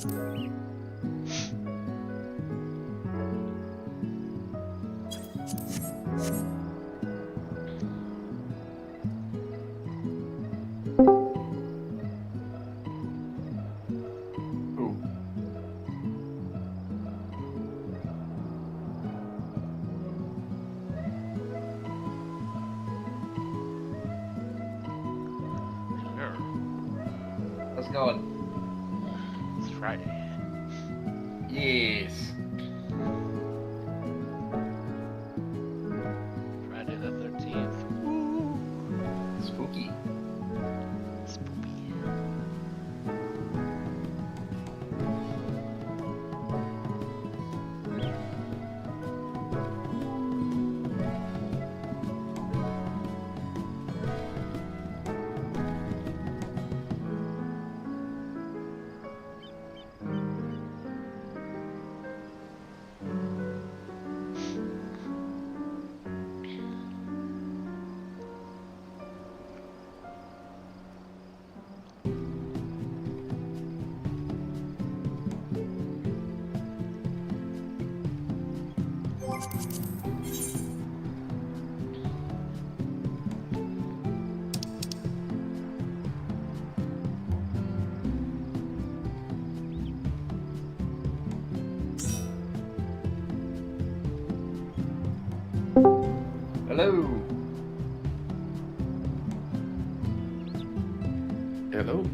How's it going? It's Friday. Yes. Friday the 13th. Spooky. Spooky. Hello. Hello.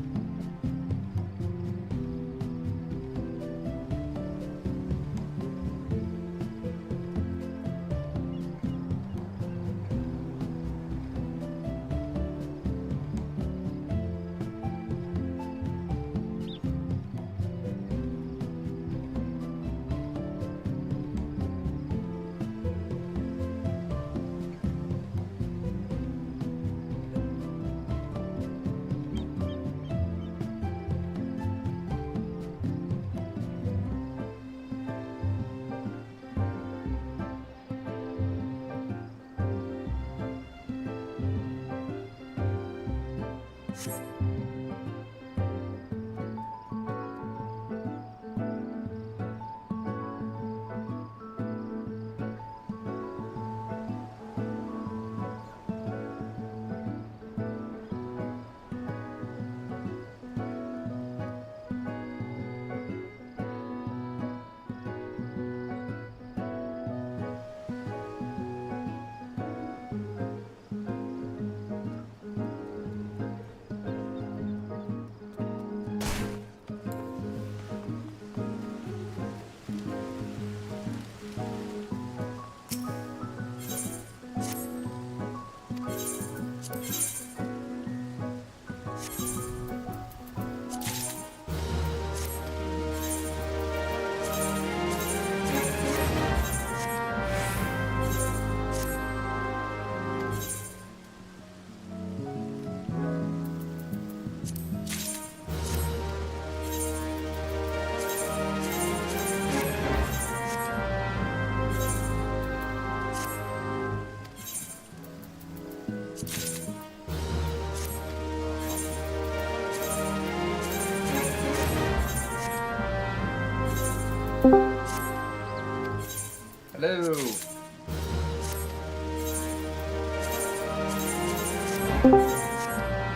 Hello.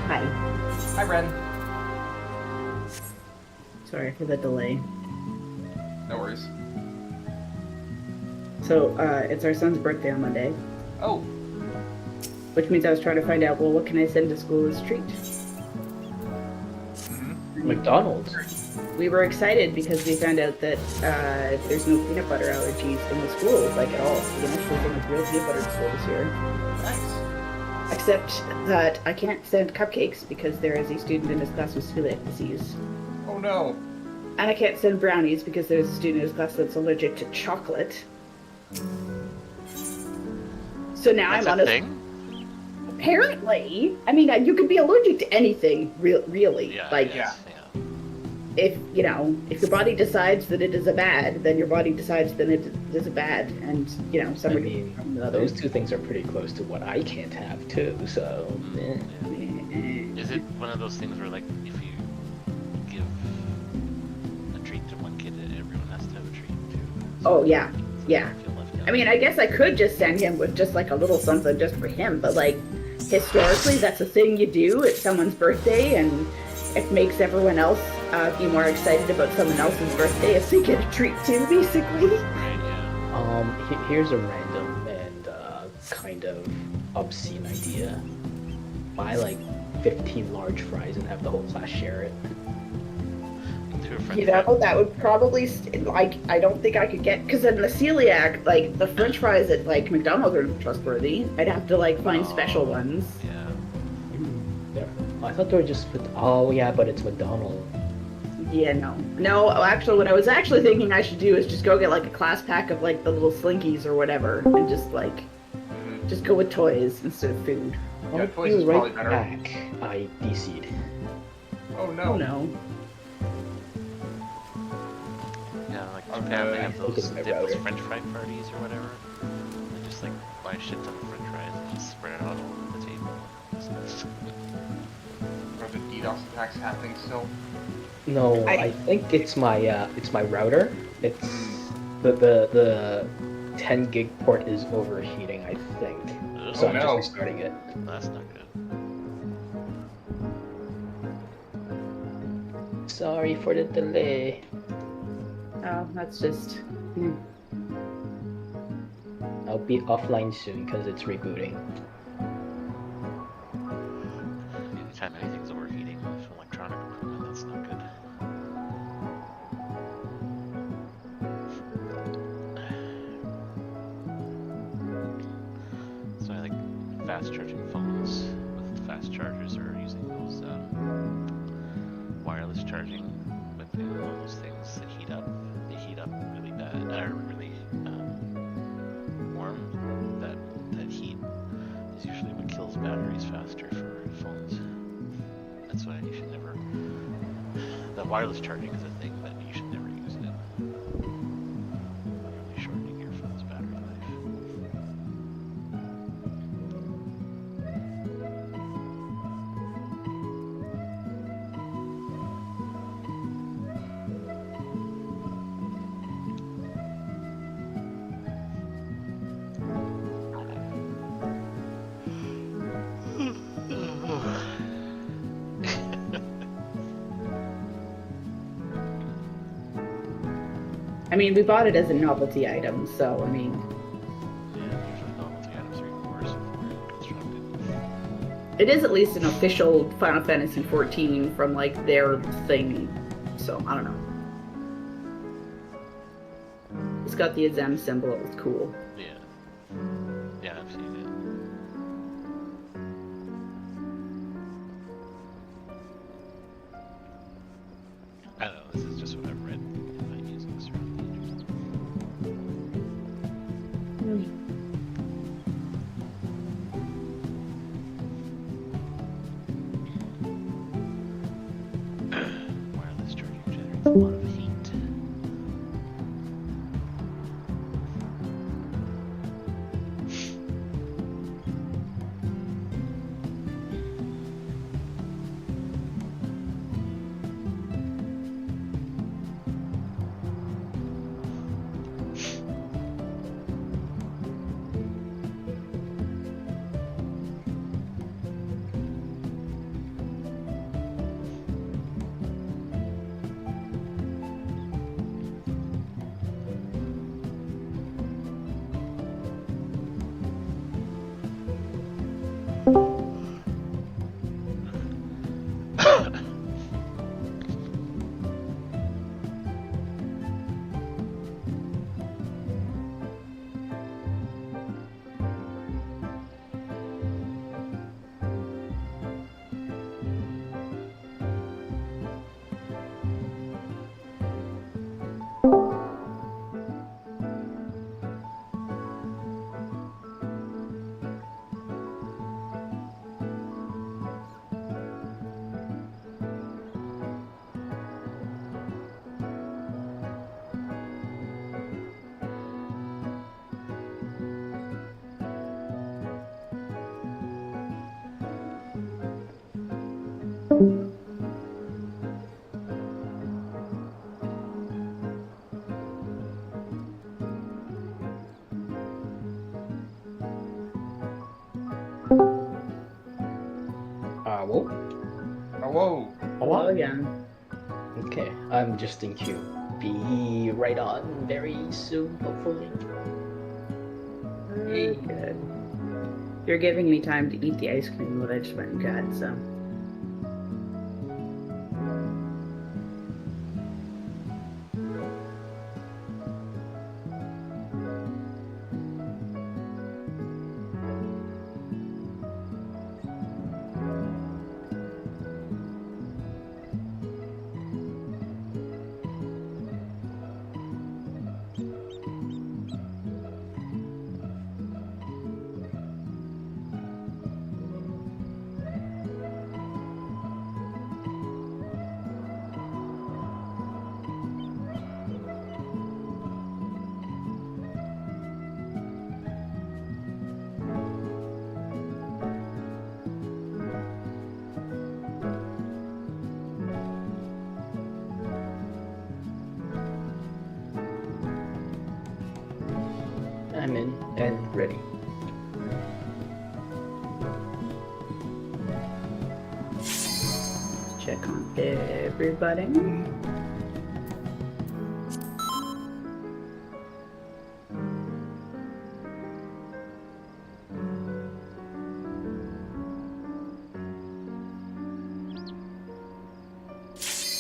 Hi. Hi, Bren. Sorry for the delay. No worries. So, it's our son's birthday on Monday, Oh. which means I was trying to find out, well, what can I send to school as a treat? McDonald's. We were excited because we found out that there's no peanut butter allergies in the school, like at all. We can actually bring real peanut butter to school this year. Nice. Except that I can't send cupcakes because there is a student in his class with celiac disease. Oh no. And I can't send brownies because there's a student in his class that's allergic to chocolate. So now That's I'm on a a thing? Apparently, I mean, you could be allergic to anything, really. Yeah. Like, yeah. if your body decides that it is a bad, then your body decides that it is a bad, and some I are mean, from the others. those two things are pretty close to what I can't have too. So, Yeah. Is it one of those things where, like, if you give a Oh yeah, yeah. I feel left out. I mean, I guess I could just send him with just like a little something just for him, but like historically, that's a thing you do at someone's birthday, and it makes everyone else be more excited about someone else's birthday if they get a treat too, basically. Right, yeah. Here's a random and kind of obscene idea. Buy like 15 large fries and have the whole class share it. To a friend. You know, that would probably like I don't think I could get because in the celiac, like the French fries at like McDonald's are trustworthy. I'd have to like find special ones. Yeah. Yeah. I thought they were just. Oh yeah, but it's McDonald's. Yeah, no. Actually, what I was actually thinking I should do is just go get like a class pack of like the little Slinkies or whatever, and just go with toys instead of food. Yeah, I'll toys be is right probably better. back. I DC'd. Oh no. Oh no. Yeah, like Okay. Japan, they have Look those, at my they have those router. French fry parties or whatever. They just like buy a shit ton of French fries and just spread it out all over the table. Are the DDoS attacks happening still? No, I- I think it's my router. It's the 10 gig port is overheating, I think. So I'm no. just restarting it. That's not good. Sorry for the delay. Oh, that's just. I'll be offline soon because it's rebooting. Anytime anything's overheating with electronic equipment, that's not good. So I like fast charging phones with fast chargers are using those wireless charging, but you know, those things that heat up, they heat up really bad, or really warm. That heat is usually what kills batteries faster for phones. That's why you should never. The wireless charging is a thing, but you should never use it. Really shortening your phone's battery life. I mean, we bought it as a novelty item, so I mean, Yeah, usually novelty items are even worse if they're constructed. it is at least an official Final Fantasy XIV from like their thing. So I don't know. It's got the Azem symbol. It was cool. Yeah. Yeah, I've seen it. I don't know, this is just what I've read by using certain features. Wireless charging generates a lot of heat. Whoa. Oh, whoa. Hello again. Okay, I'm just in queue. Be right on very soon, hopefully. Hey, good. You're giving me time to eat the ice cream that I just went and got, so. I'm in and ready. Check on everybody.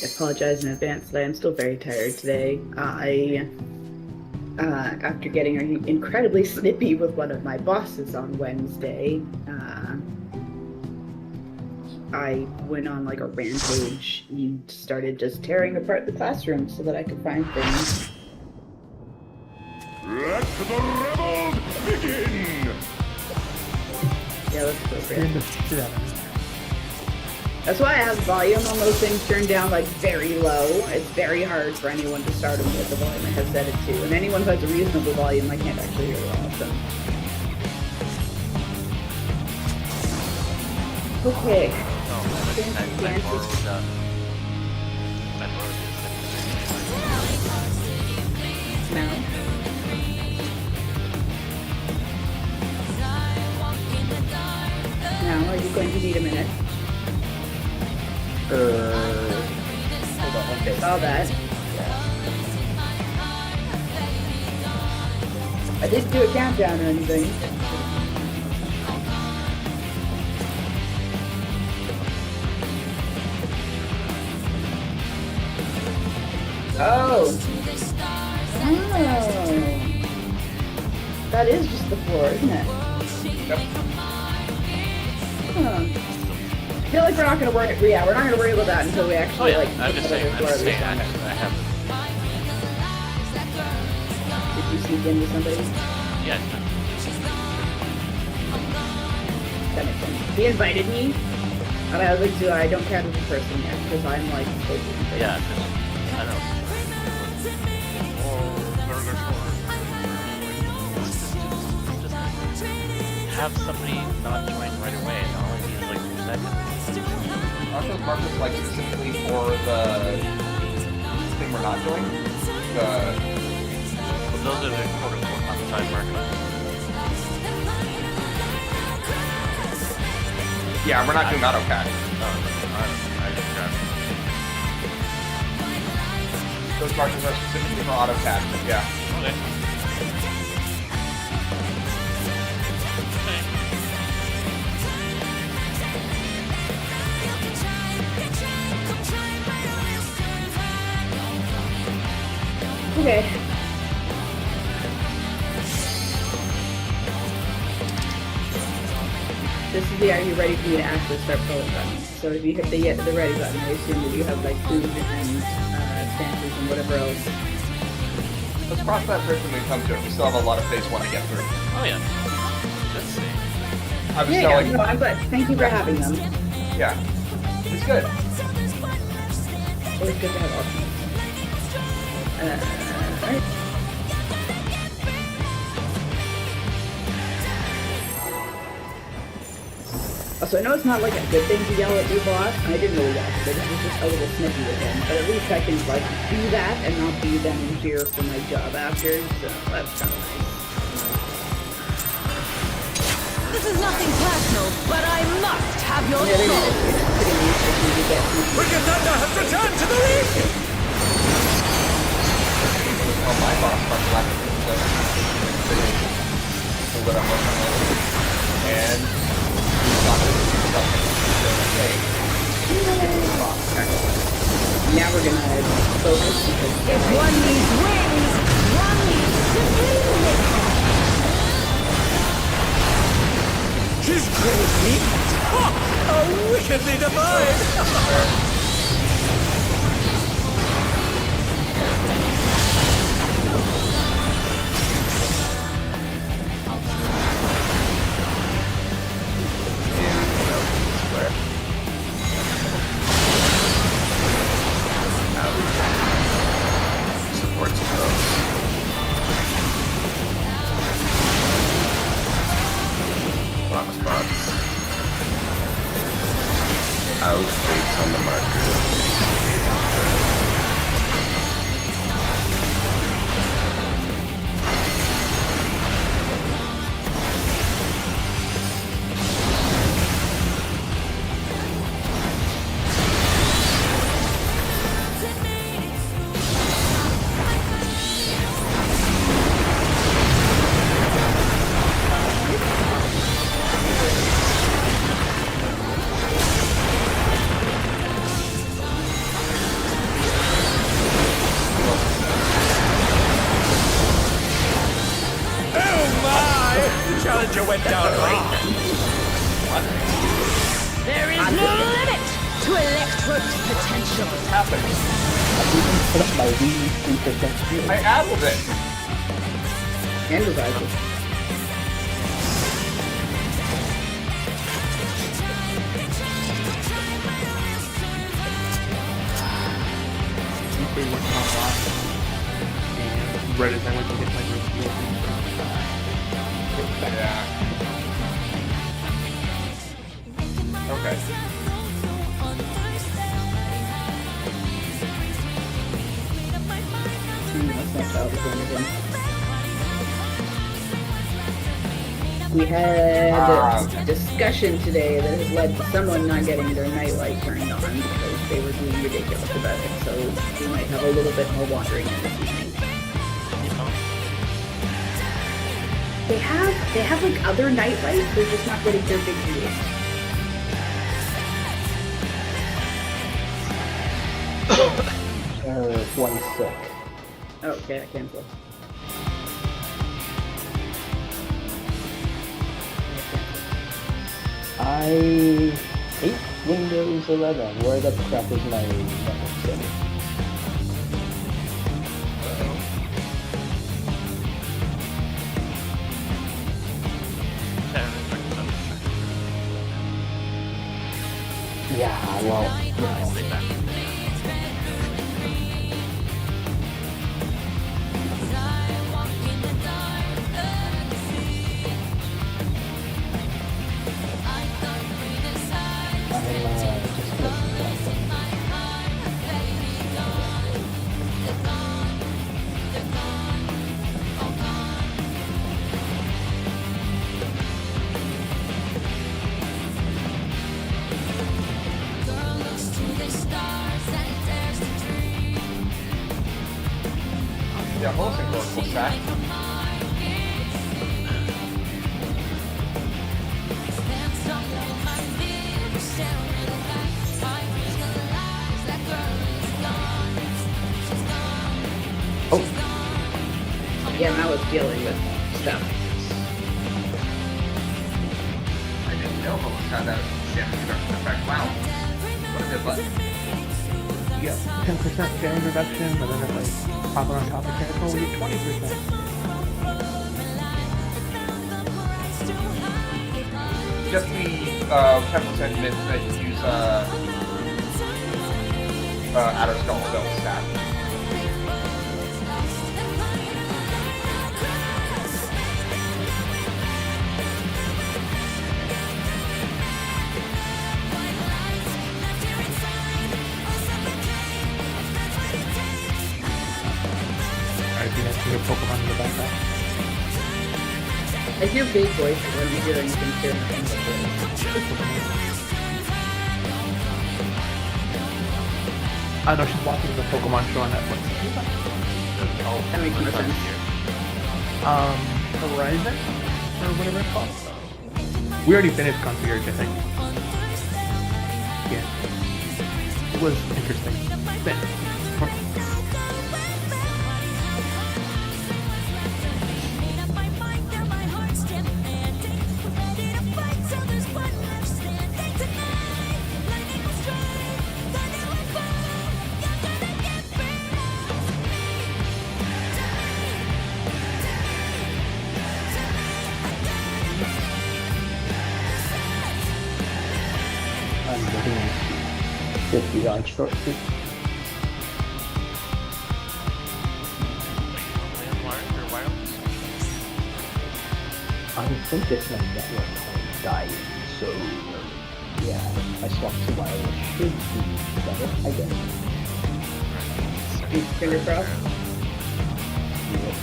I apologize in advance that I am still very tired today. After getting incredibly snippy with one of my bosses on Wednesday, I went on like a rampage and started just tearing apart the classroom so that I could find things. Let the rebels begin! Yeah, that's appropriate. That's why I have the volume on those things turned down like very low. It's very hard for anyone to start them with the volume I have set it to. And anyone who has a reasonable volume, I can't actually hear well. So. Okay. No, I borrowed, Now. Now, are you going to need a minute? Hold on, okay. Saw that. I didn't do a countdown or anything. Oh. Oh. That is just the floor, isn't it? Yep. Huh. I feel like we're not gonna worry. Yeah, we're not gonna worry about that until we actually like. I'm just saying, I have. Did you sneak into somebody? Yeah. That makes sense. He invited me, and I was like, "Dude, I don't count as a person yet because I'm like supposed to be." Yeah, I know. Have somebody not join right away, and all I need is like 2 seconds. Aren't those markers like specifically for the thing we're not doing? Well, those are the quote-unquote outside markers. Yeah, we're not doing AutoCAD. I just got Those markers are specifically for AutoCAD. Yeah. okay. Okay. This is the "Are you ready for me to actually start pulling" button. So if you hit the ready button, I assume that you have like food and stances and whatever else. Let's cross that bridge when we come to it. We still have a lot of phase 1 to get through. Oh yeah. Let's see. I was Yeah, telling. no, I'm glad. Thank you for having them. Yeah. It's good. Always good to have options. Alright. So I know it's not like a good thing to yell at your boss. I didn't really yell, but this was just a little snippy with him. But at least I can like do that and not be then in fear for my job after. So that's kind of nice. This is nothing personal, but I must have your Yeah, soul. it's pretty neat if you get some. Wicked Thunder has returned to the ring! Oh, my boss must lack of what I'm working on. And he's not going to do something. Now we're gonna focus because If one needs wings, one needs simply live. His great meat! Ha! How wickedly divine! Supports close. Box box. Out straight on the marker. Oh my! The challenger went down hard. There is no limit to Electro's potential. What's happening? I've even put up my Wii 3% speed. I added it. and revival. They went offline. And right as I went to get my first deal, Yeah. Okay. That's not childish or anything. We had discussion today that has led to someone not getting their nightlight turned on because they were being ridiculous about it. So we might have a little bit more wandering in this evening. They have like other nightlights. They're just not getting their big deals. One sick. Oh, okay, I cancel. I hate Windows 11. Where the crap is my network setting? Yeah, well, you know. Yeah, Wilson goes full stack. Yeah, now it's dealing with stuff. I didn't know Wilson had that shit reduction effect. Wow. What a good button. you get 10% chain reduction, but then if like pop it on top of critical, we get 20%. Just the 10% myth that you use outer skull don't stack. Alright, do you have to get Pokemon in the backpack? I hear big voices when you hear anything serious. I know she's watching the Pokemon show on Netflix. That makes more sense. Horizon? Or whatever it's called. We already finished Concierge, I think. Yeah. It was interesting. I'm looking 50 on short feet. Landline or wireless? I think it's my network card dying, so yeah, if I swap to wireless should be better, I guess. Fingers crossed. Yep.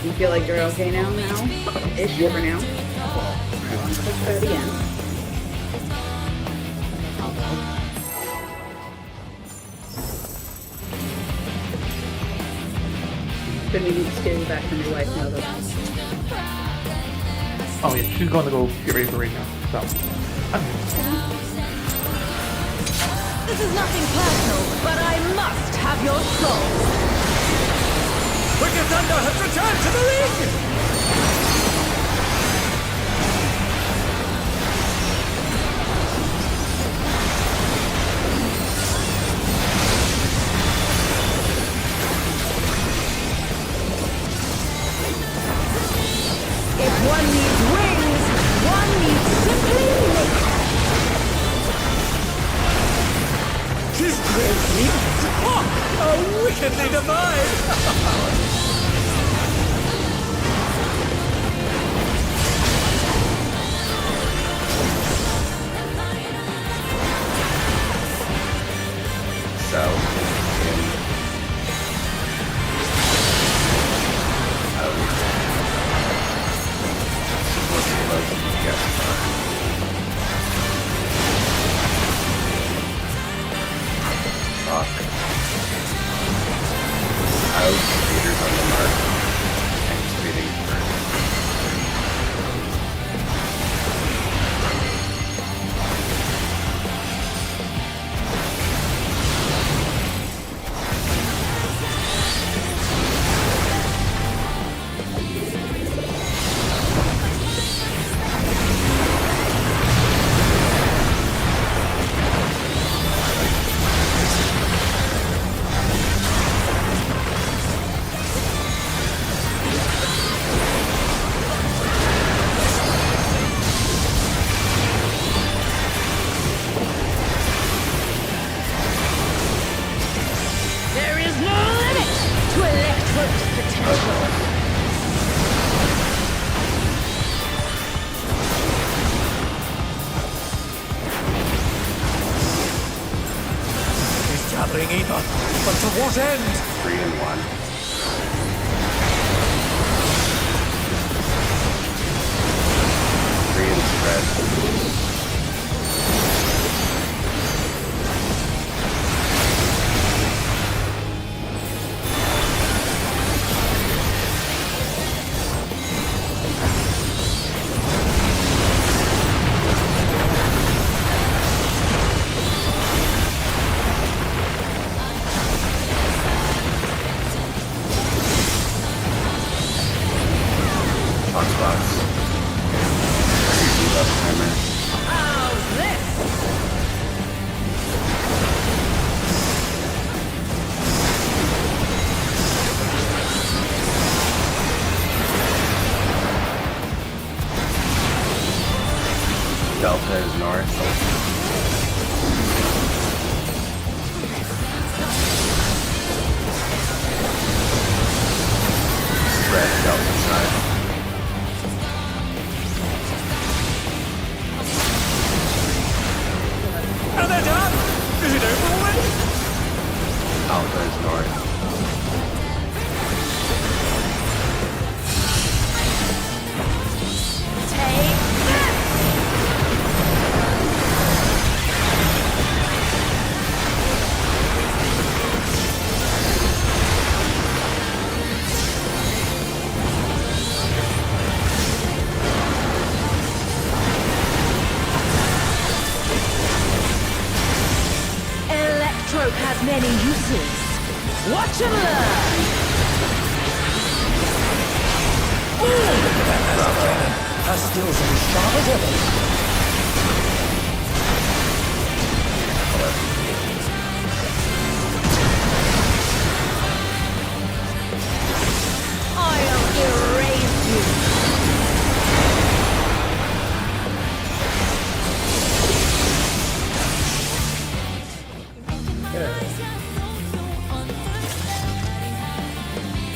You feel like you're okay now? Ish for now? Let's try it again. Couldn't even steer you back from your wife now though. Oh yeah, she's going to go get ready for radio. So, This is nothing personal, but I must have your soul. Wicked Thunder has returned to the ring! If one needs wings, one needs simply lift. His great leaps! Oh, how wickedly divine! There is no limit to Electro's potential. He's gathering ether, but to what end? 3 and 1. Three and spread. Xbox. Left timer. over with? Oh, there's north. Take this! Electrode has many uses. Watch and learn! Our skills are as sharp as ever. I'll erase you!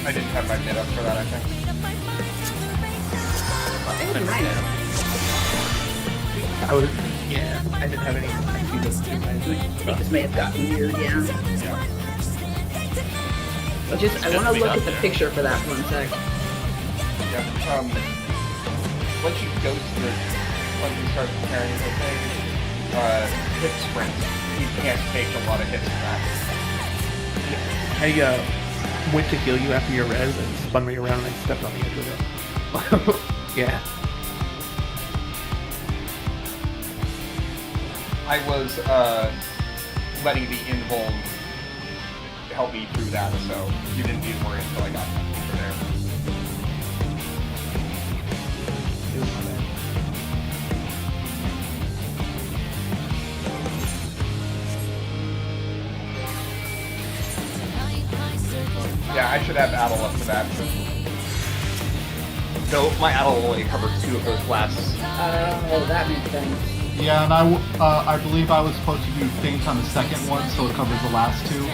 I didn't have my mid up for that, I think. I was, yeah, I didn't have any. It just may have gotten weird, yeah. Yeah. I want to look at the picture for that one sec. Yeah. Once you go to the, once you start preparing the thing, hit sprint. You can't take a lot of hits from that. I went to heal you after your res and spun me around and I stepped on the edge of it. Yeah. I was letting the invuln help me through that, so you didn't need to worry until I got over there. It was my bad. Yeah, I should have Adel up for that. So my Adel only covered 2 of those blasts. Oh, that makes sense. Yeah, and I believe I was supposed to do things on the second one, so it covers the last 2. Do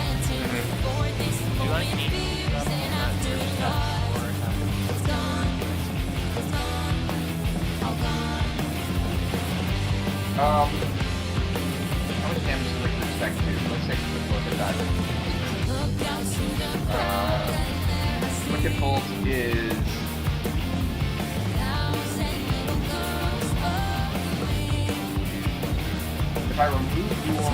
I need up on that first half or How much damage is Liquid Spec do? Let's take a quick look at that. Wicked Bolt is... If I remove your...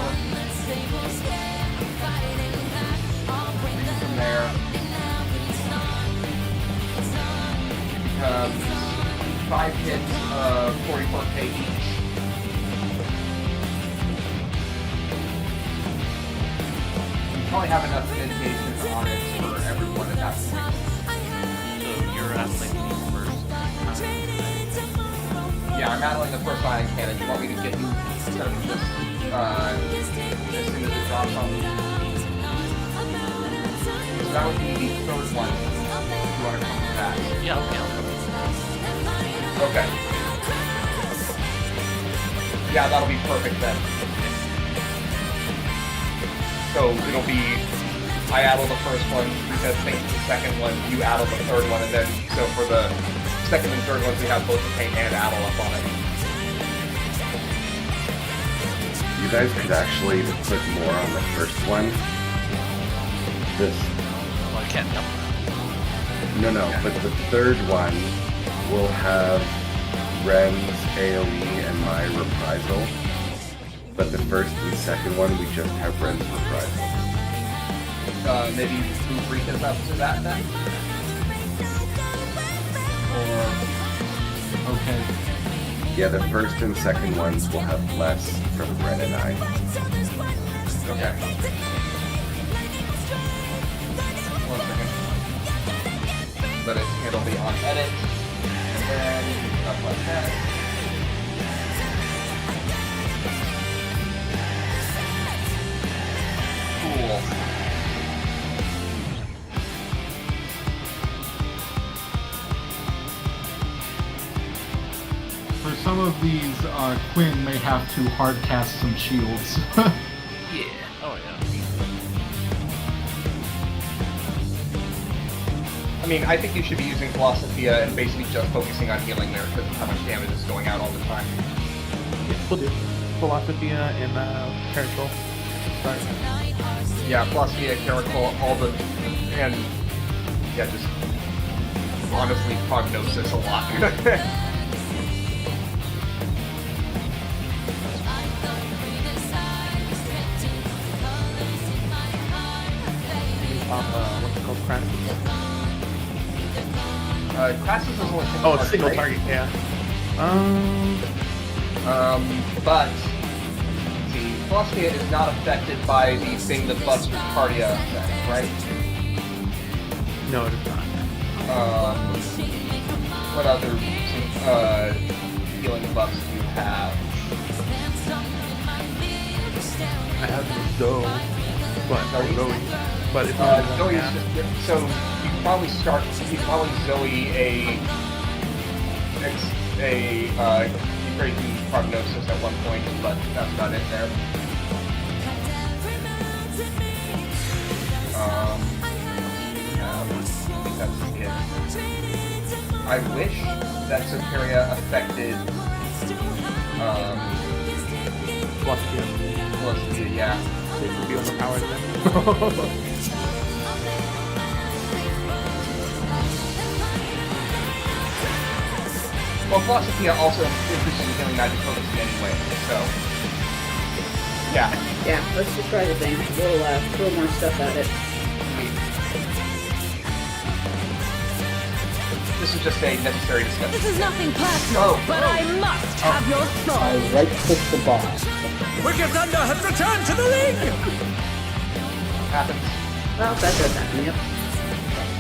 from there... It becomes 5 hits of 44k each. Probably have enough mitigations on it for everyone at that point. So you're rattling the first. Yeah, I'm battling the first ion cannon. You want me to get you instead of just as soon as it drops on me? So that would be the third one. If you want to come to that. Yeah, okay. Okay. Yeah, that'll be perfect then. So it'll be, I addle the first one, because think the second one, you addle the third one, and then, so for the second and third ones, we have both the paint and addle up on it. You guys could actually put more on the first one. This, Well, I can't double. no, but the third one will have Ren's AoE and my reprisal. But the first and second one, we just have Ren's reprisal. Maybe move Rita's up to that then? Or... Okay. Yeah, the first and second ones will have less from Ren and I. Okay. 1 second. Let it handle the on edit. And then up like that. Cool. For some of these, Quinn may have to hard cast some shields. Yeah. Oh yeah. I mean, I think you should be using Philosophia and basically just focusing on healing there because of how much damage is going out all the time. We'll do Philosophia and Paratrol. But Yeah, Philosophy, I can't recall all the, and yeah, just honestly prognosis a lot. what's it called? Crassus? Crassus is only Oh, it's single target, yeah. But see, Philosophy is not affected by the thing that buffs your Cardia effect, right? No, it is not. What other healing buffs do you have? I have the Zoe, but but it's Zoe is just, so you can probably Zoe crazy prognosis at one point, but that's not it there. I think that's it. I wish that Soteria affected Philosophy, yeah. It would be overpowered then. Well, Philosophy also increases healing magic potency anyway, so yeah. Yeah, let's just try the thing. We'll throw more stuff at it. This is just a necessary discussion. This is nothing personal, but I must have your soul. I right-click the boss. Wicked Thunder has returned to the ring! Happens. Well, that does happen, yep.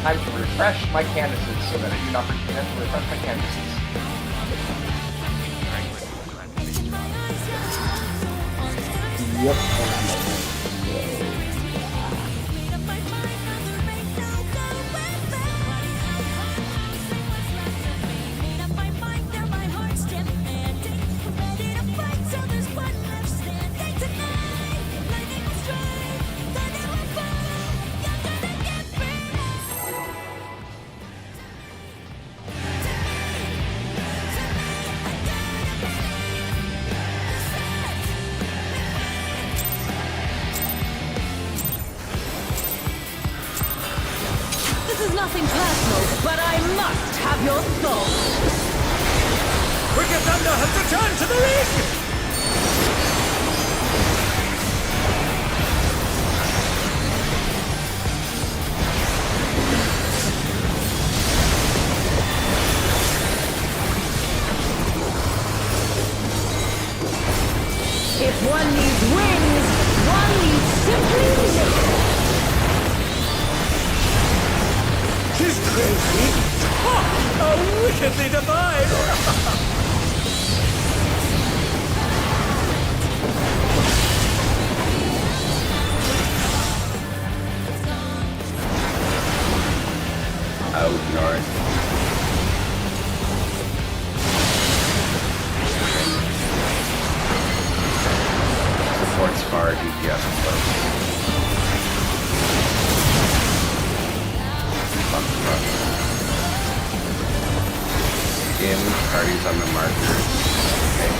Time to refresh my canvases so that I do not forget to refresh my canvases. Yep. This is nothing personal, but I must have your soul. Wicked Thunder has returned to the ring! If one needs wings, one needs simply living. She's crazy! Ha! How wickedly divine! Out north. Supports far, DPS close. In parties on the markers. Okay.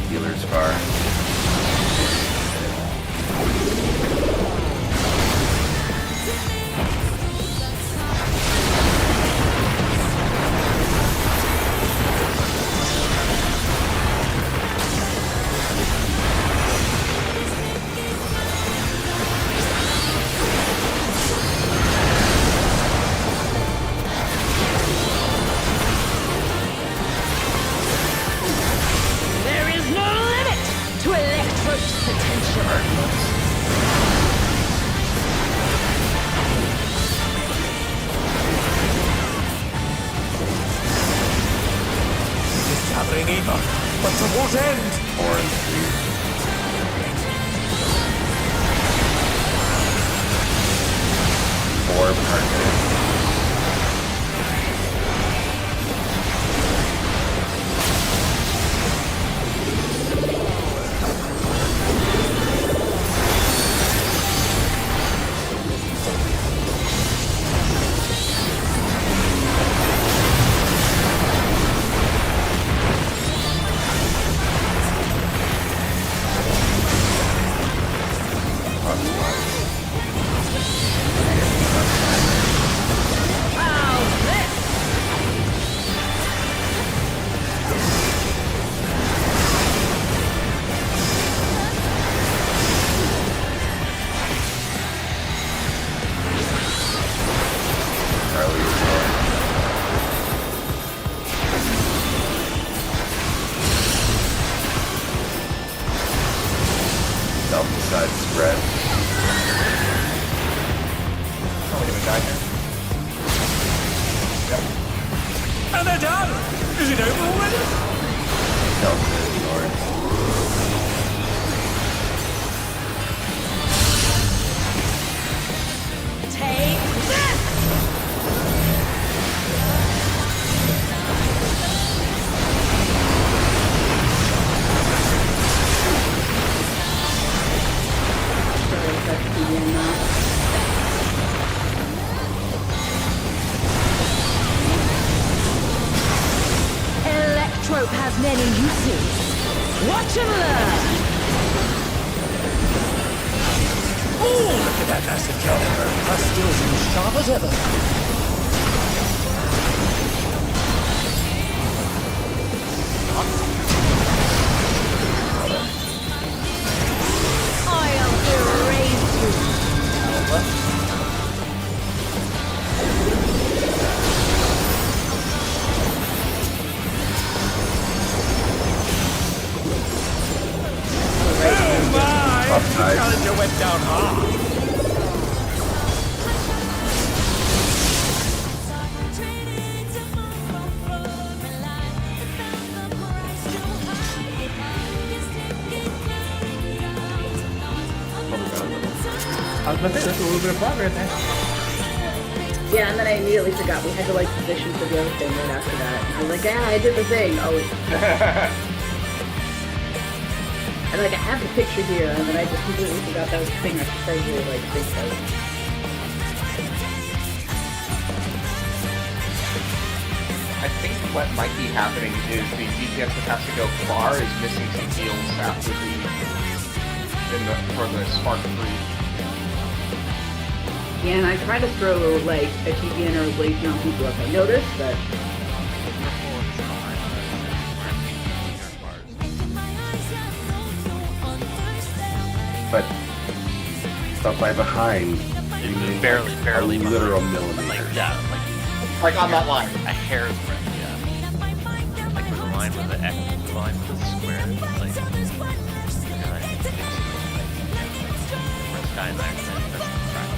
Healer's far. There is no limit to Electro's potential. Gathering evil, but to what end? 4 and 3. 4 partners. die here. Yep. And they're done! Is it over already? No, Lord. Take this! So that's the end now. Electrope has many uses. Watch and learn! Oh, look at that massive caliber. Her skills are as sharp as ever. I'll erase you! Oh my! Upside. The challenger went down hard. I was gonna say, that's a little bit of progress there. Yeah, and then I immediately forgot we had to like position for the other thing right after that. I was like, yeah, I did the thing. Oh, and like I have the picture here, and then I just completely forgot that was the thing I should probably like think of. I think what might be happening is the DPS that has to go far is missing some heals after for the Spark 3. Yeah, and I try to throw like a TPN or a blade on people if I notice, but But by behind, you mean barely a literal millimeter. Like, yeah, Like on that line. a hair's breadth, yeah. Like where the line with the X, the line with the square, like, yeah, I think it's like, where Sky and Iron Man, that's the track.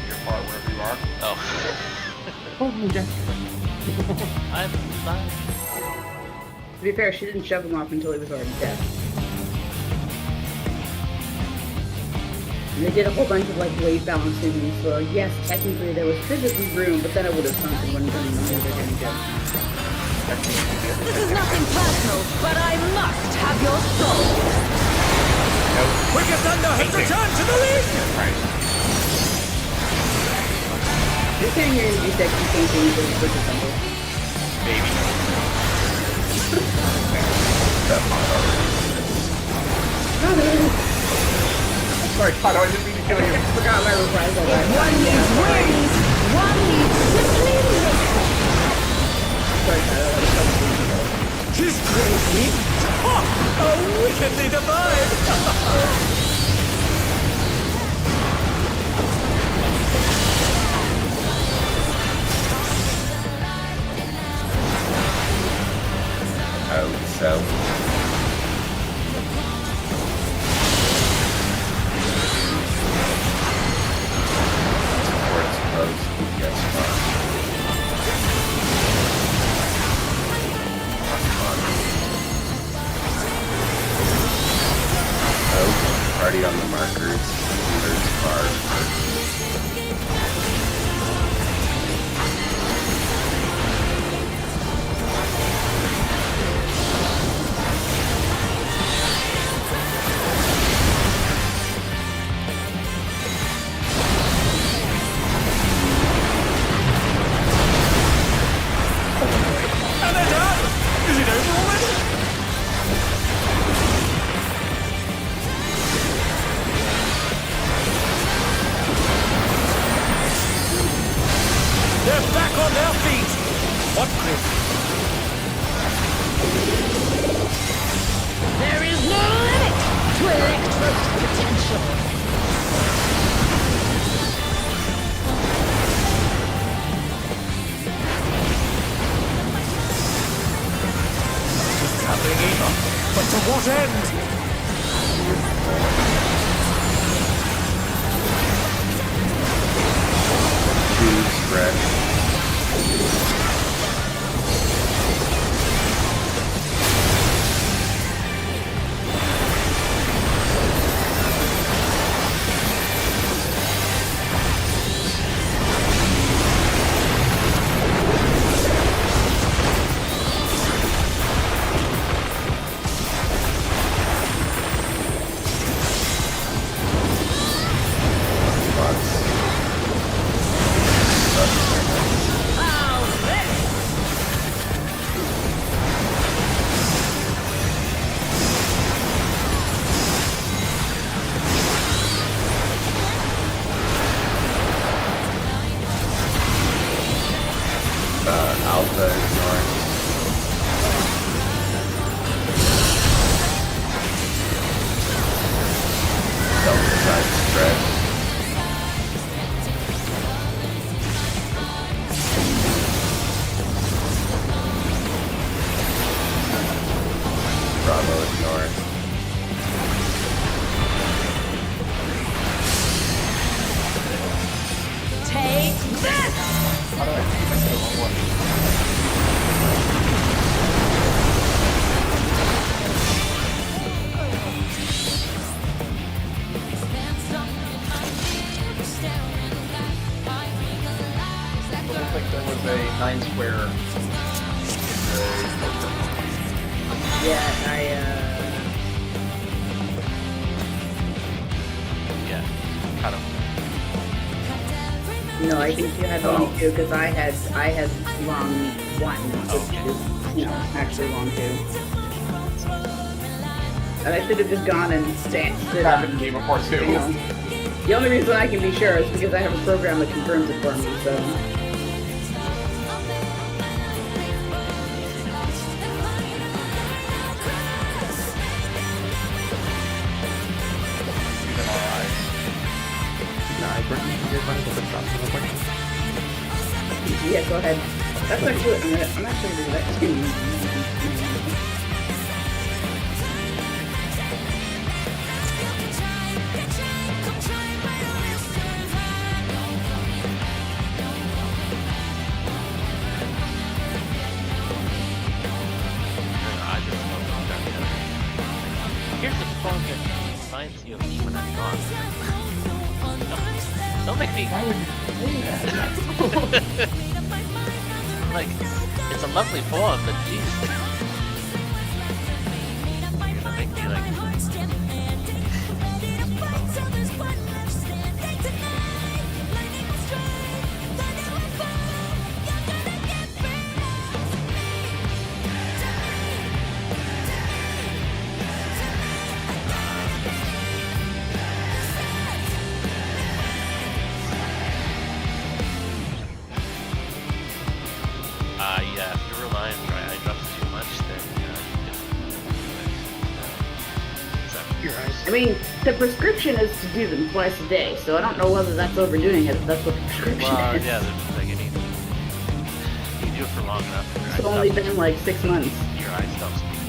You're far wherever you are. Oh. Oh, okay. I'm fine. to be fair, she didn't shove him off until he was already dead. And they did a whole bunch of like weight balancing, so yes, technically there was physically room, but then it would have sunk and wouldn't have been any good. This is nothing personal, but I must have your soul! Quicker Thunder has returned to the league! Right. You're saying you're gonna do sexy things and you're going to something. Maybe. Sorry, Todd, I didn't mean to kill you. I forgot my reprisal. One needs wings, one needs simply listen. Sorry, Tyler. His crazy! Oh, wickedly divine! So we're supposed to get spot. Oh, already on the markers. There's bar. And they're done! Is it over already? potential. Coming in, but to what end? Two stretch. Alpha ignoring. Delta side stretch. Bravo ignoring. Take this! How do I keep it to the wrong one? It looks like there was a 9 square in the poster. Yeah, Yeah, kind of. no, I think you had long two because I had long one, which is, you know, actually long two. And I should have just gone and stood Happened to me before too. you know. The only reason I can be sure is because I have a program that confirms it for me, so. Even our eyes. Nah, Brittany, you guys want to go to shop real quick? Yeah, go ahead. That's actually, I'm actually gonna do that too. I just don't know that yet. Here's the phone that reminds you of me when I'm gone. Don't make me. Why would you say that? Like, it's a lovely poem, but jeez. You're gonna make me like. Yeah, if you're relying on dry eye drops too much, then Your eyes. I mean, the prescription is to do them twice a day, so I don't know whether that's overdoing it if that's what the prescription well, is. yeah, there's like any. You do it for long enough, and It's only been like 6 months. your eye stops speaking.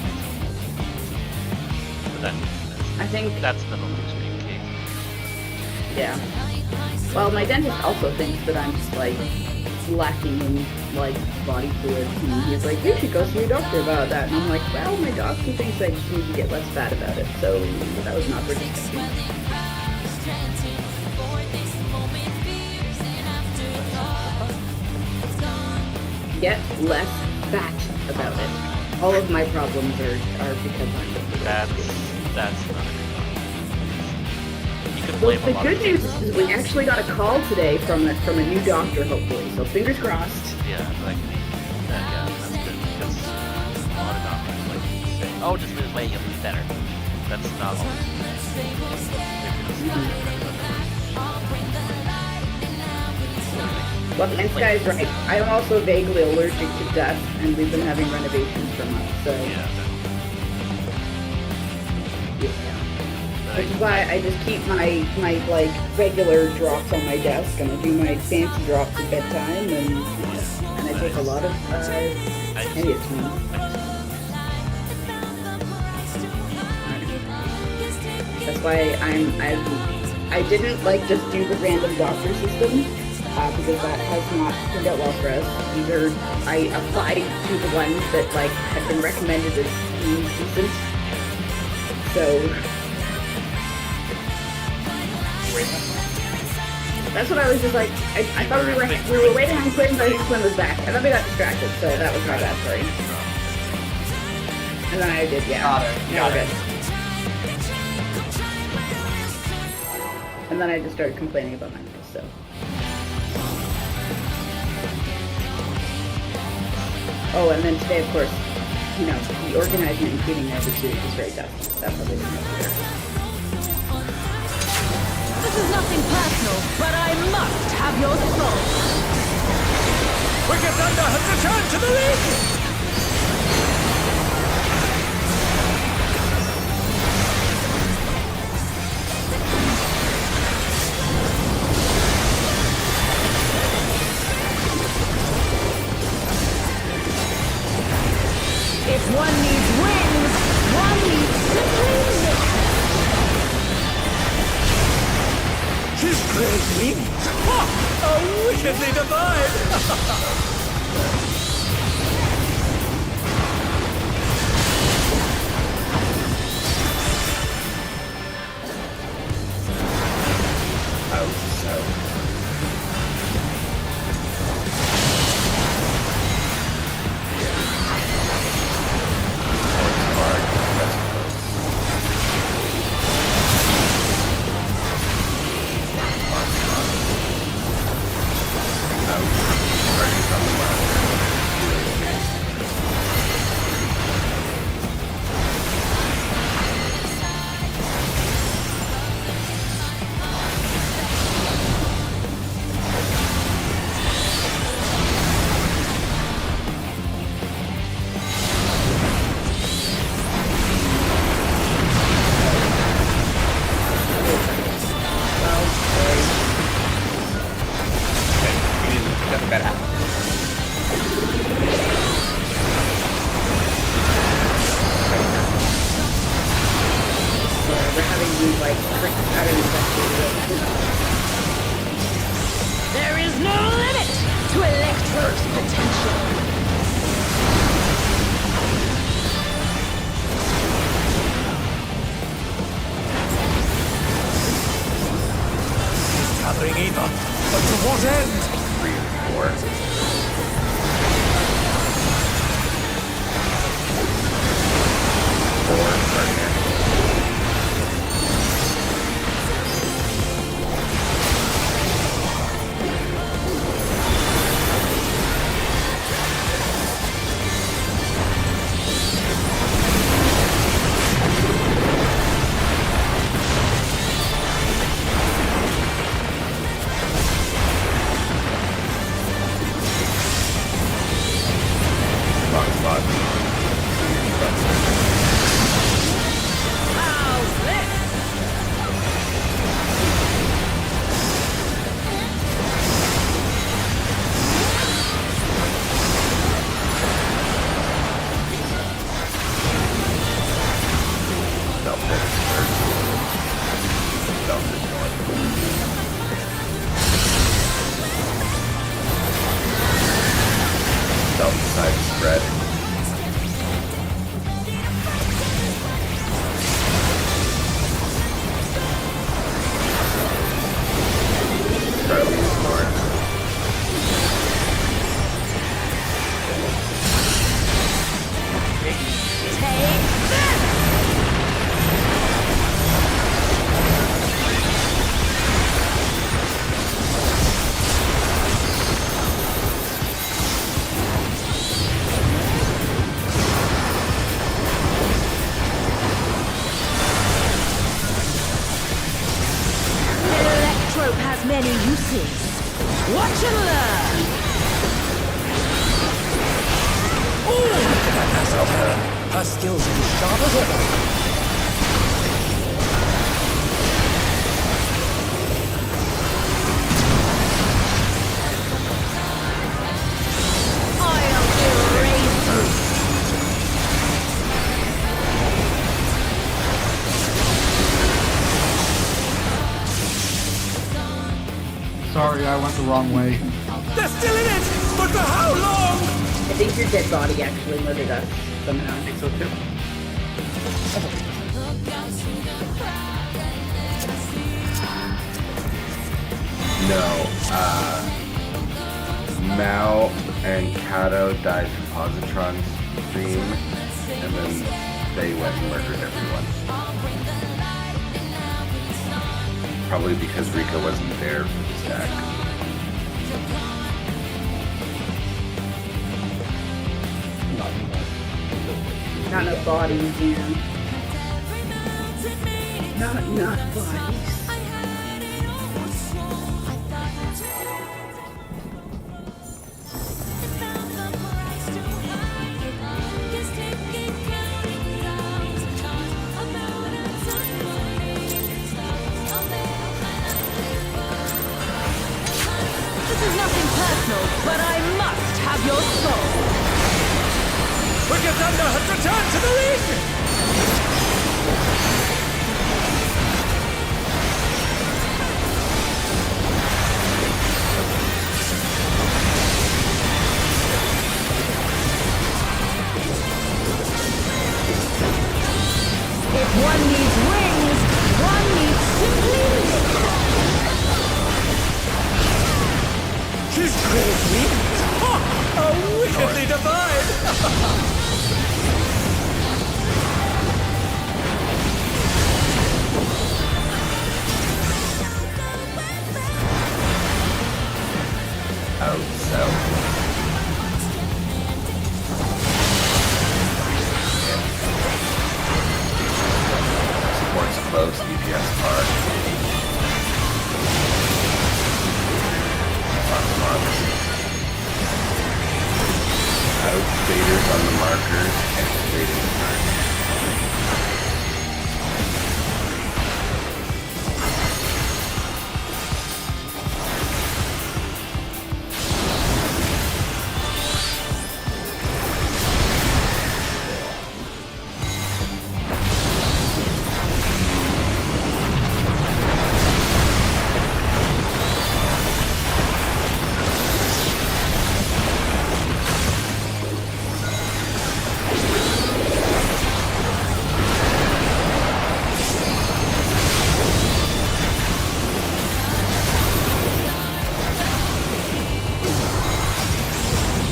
But I think, that's the extreme case. yeah. Well, my dentist also thinks that I'm just like lacking in like body fluids, and he's like, you should go see your doctor about that. And I'm like, well, my doctor thinks I just need to get less fat about it, so that was not very disgusting. Get less fat about it. All of my problems are because I'm That's not a good one. You could Well, blame a the lot good of news things. is we actually got a call today from a new doctor, hopefully. So fingers crossed. Yeah, like yeah, that's good because a lot of doctors like say, "Oh, just lose weight, you'll be better." That's not always. Well, this guy's right. I'm also vaguely allergic to dust, and we've been having renovations for months. So Yeah, yeah. but Which is why I just keep my like regular drops on my desk, and I do my fancy drops at bedtime, and I take a lot of antihistamine. That's why I didn't like just do the random doctor system because that has not turned out well for us. Either I applied to the ones that like had been recommended as being decent. So that's what I was just like. I thought we were waiting on Quinn, but Quinn was back, and then we got distracted. So that was my bad. Sorry. And then I did, yeah. Got it. Now we're good. And then I just started complaining about my noise, so. Oh, and then today, of course, you know, the organizing and cleaning of the series is very tough. That probably didn't help either. This is nothing personal, but I must have your soul. Wicked Thunder has returned to the league! If one needs wings, one needs wings. His great wings! Ha! Are wickedly divine! Nothing bad happened. We're having you like trick out of There is no limit to Electro's potential. Gathering either, but to what end? 3 and 4. How's this? Side spread. Electro has many uses. Watch and learn. Look at that asset. Her skills are as sharp as ever. Sorry, I went the wrong way. They're still in it! But for how long? I think your dead body actually murdered us somehow. I think so too. No, Mao and Kato died from Positron's dream, and then they went and murdered everyone. Probably because Rika wasn't there for the stack. Not enough bodies, yeah. Not enough bodies. This is nothing personal, but I must have your soul. Wicked Thunder has returned to the ring! If one needs wings, one needs simply lips. His great wings! Ha! How wickedly divine! Out south. Supports close EPS park. Out faders on the markers and fading time.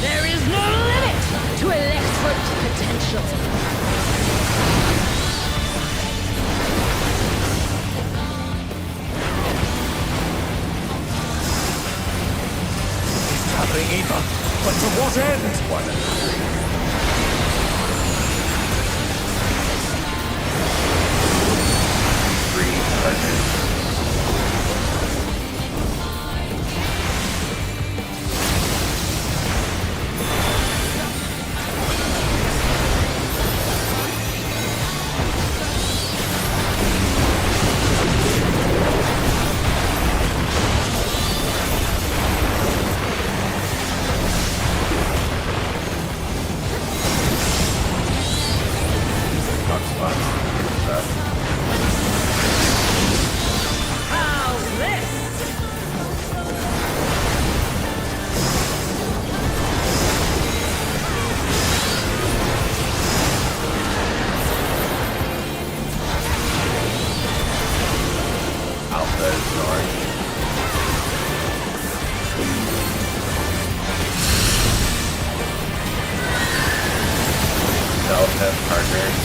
There is no limit to electric potential. He's traveling Eva, but to what end? One and three targets. How's this? Alpha is north. Delta partners.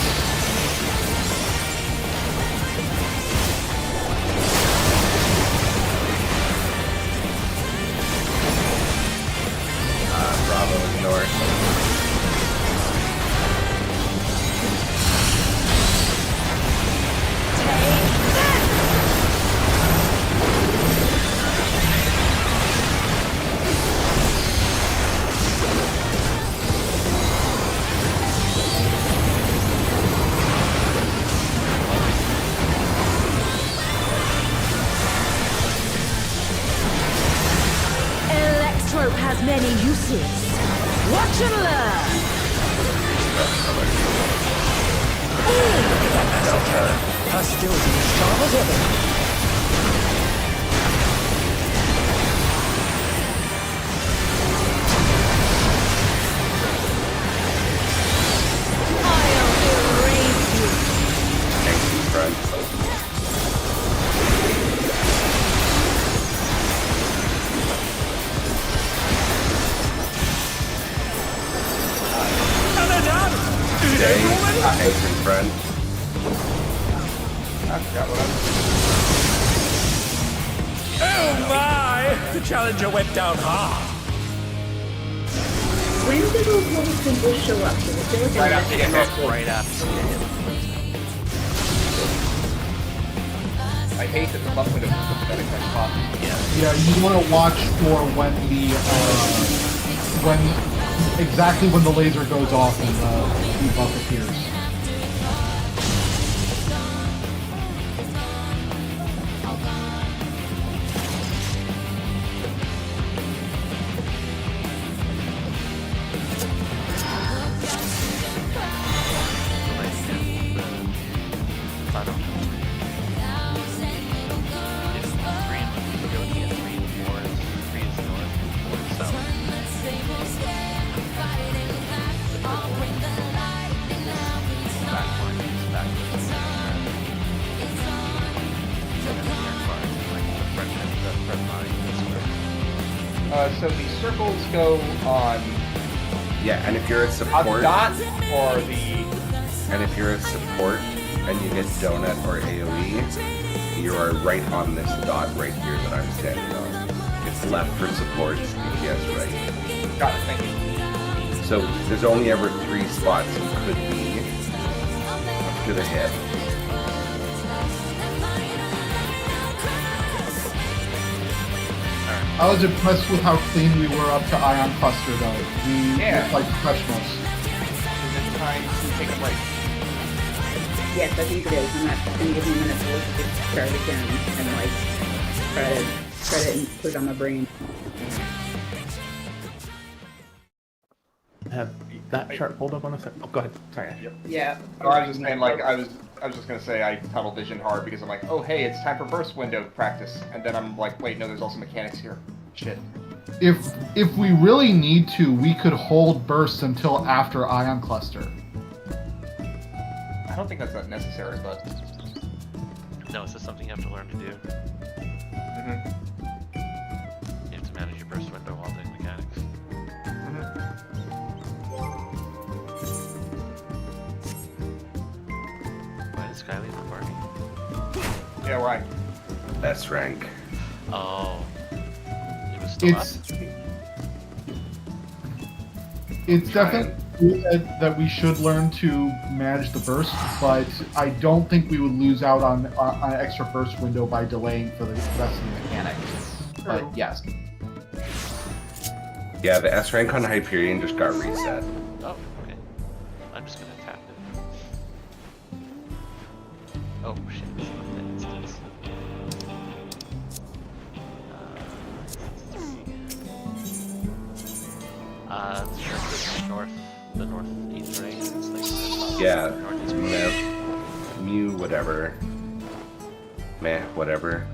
Bravo is north. Electrope has many uses. Watch and learn. Hostility as sharp as ever. I forgot what I was Oh my! The challenger went down hard. When do those little symbols show up? Does it feel like Right after you get hit. Right after you get hit. I hate that the buff window is pathetic like coffee. Yeah, you want to watch for when exactly when the laser goes off and the buff appears. So the circles go on Yeah, and if you're a a support, dot or the... and if you're a support and you get donut or AoE, you are right on this dot right here that I'm standing on. It's left for support, DPS right. Got it, thank you. So there's only ever 3 spots you could be to the hit. I was impressed with how clean we were up to Ion Cluster, though. We looked like professionals. Is it time to take a break? Yes, I think it is. I'm not going to give you a minute to look at this chart again and like try to and put it on my brain. Have that chart pulled up on the side. Oh, go ahead. Sorry. Yep. Yeah. Oh, I was just saying, like, I was just gonna say I tunnel vision hard because I'm like, oh hey, it's time for burst window practice, and then I'm like, wait, no, there's also mechanics here. Shit. If we really need to, we could hold bursts until after Ion Cluster. I don't think that's that necessary, but. No, it's just something you have to learn to do. Mm-hmm. You have to manage your burst window while doing mechanics. Why did Sky leave the party? Yeah, why? S rank. Oh. It was still up? It's definitely that we should learn to manage the burst, but I don't think we would lose out on an extra burst window by delaying for the rest of the mechanics. But yes. Yeah, the S rank on Hyperion just got reset. Oh, okay. I'm just gonna tap it. Oh shit, it's not that instance. The northeast ring. It's like Yeah, northeast ring. Mew, whatever. Meh, whatever.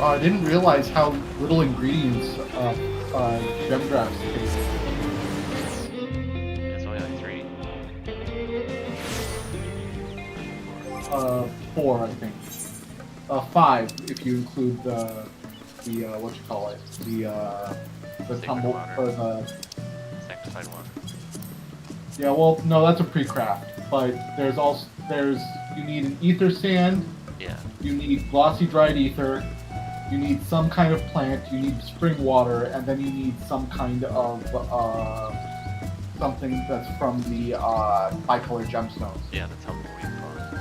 I didn't realize how little ingredients gem drafts. It's only like 3. 4, I think. 5 if you include the what you call it, the Sacred tumble water. or the. Sanctified water. Yeah, well, no, that's a pre-craft. But you need an ether sand. Yeah. You need glossy dried ether. You need some kind of plant. You need spring water, and then you need some kind of something that's from the bicolor gemstones. Yeah, the tumbleweed claws.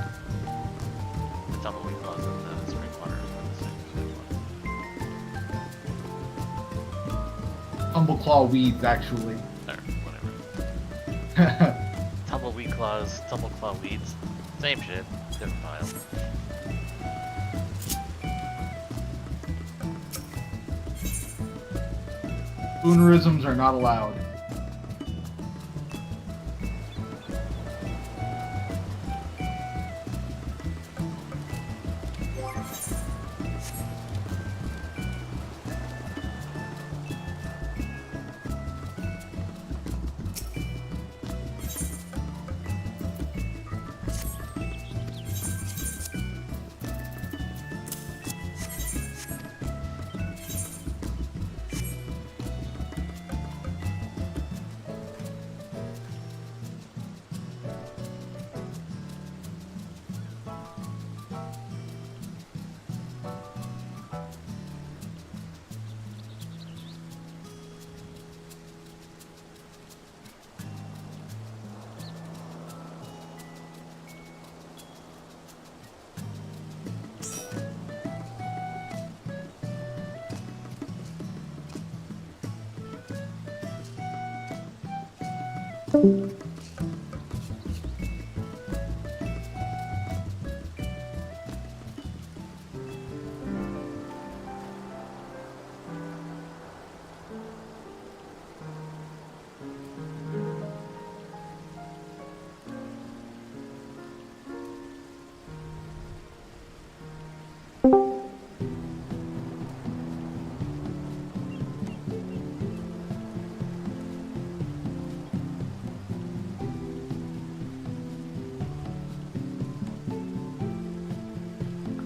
The tumbleweed claws and the spring water are the sanctified water. Tumbleclaw weeds, actually. Or whatever. Tumbleweed claws, tumbleclaw weeds. Same shit, different pile. Spoonerisms are not allowed.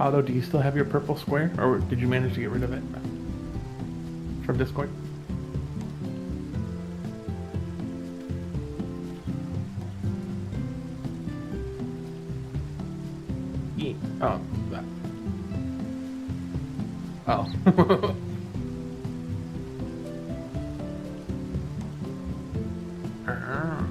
Aldo, do you still have your purple square, or did you manage to get rid of it from Discord? Yeah. Oh, that. Oh. Ah.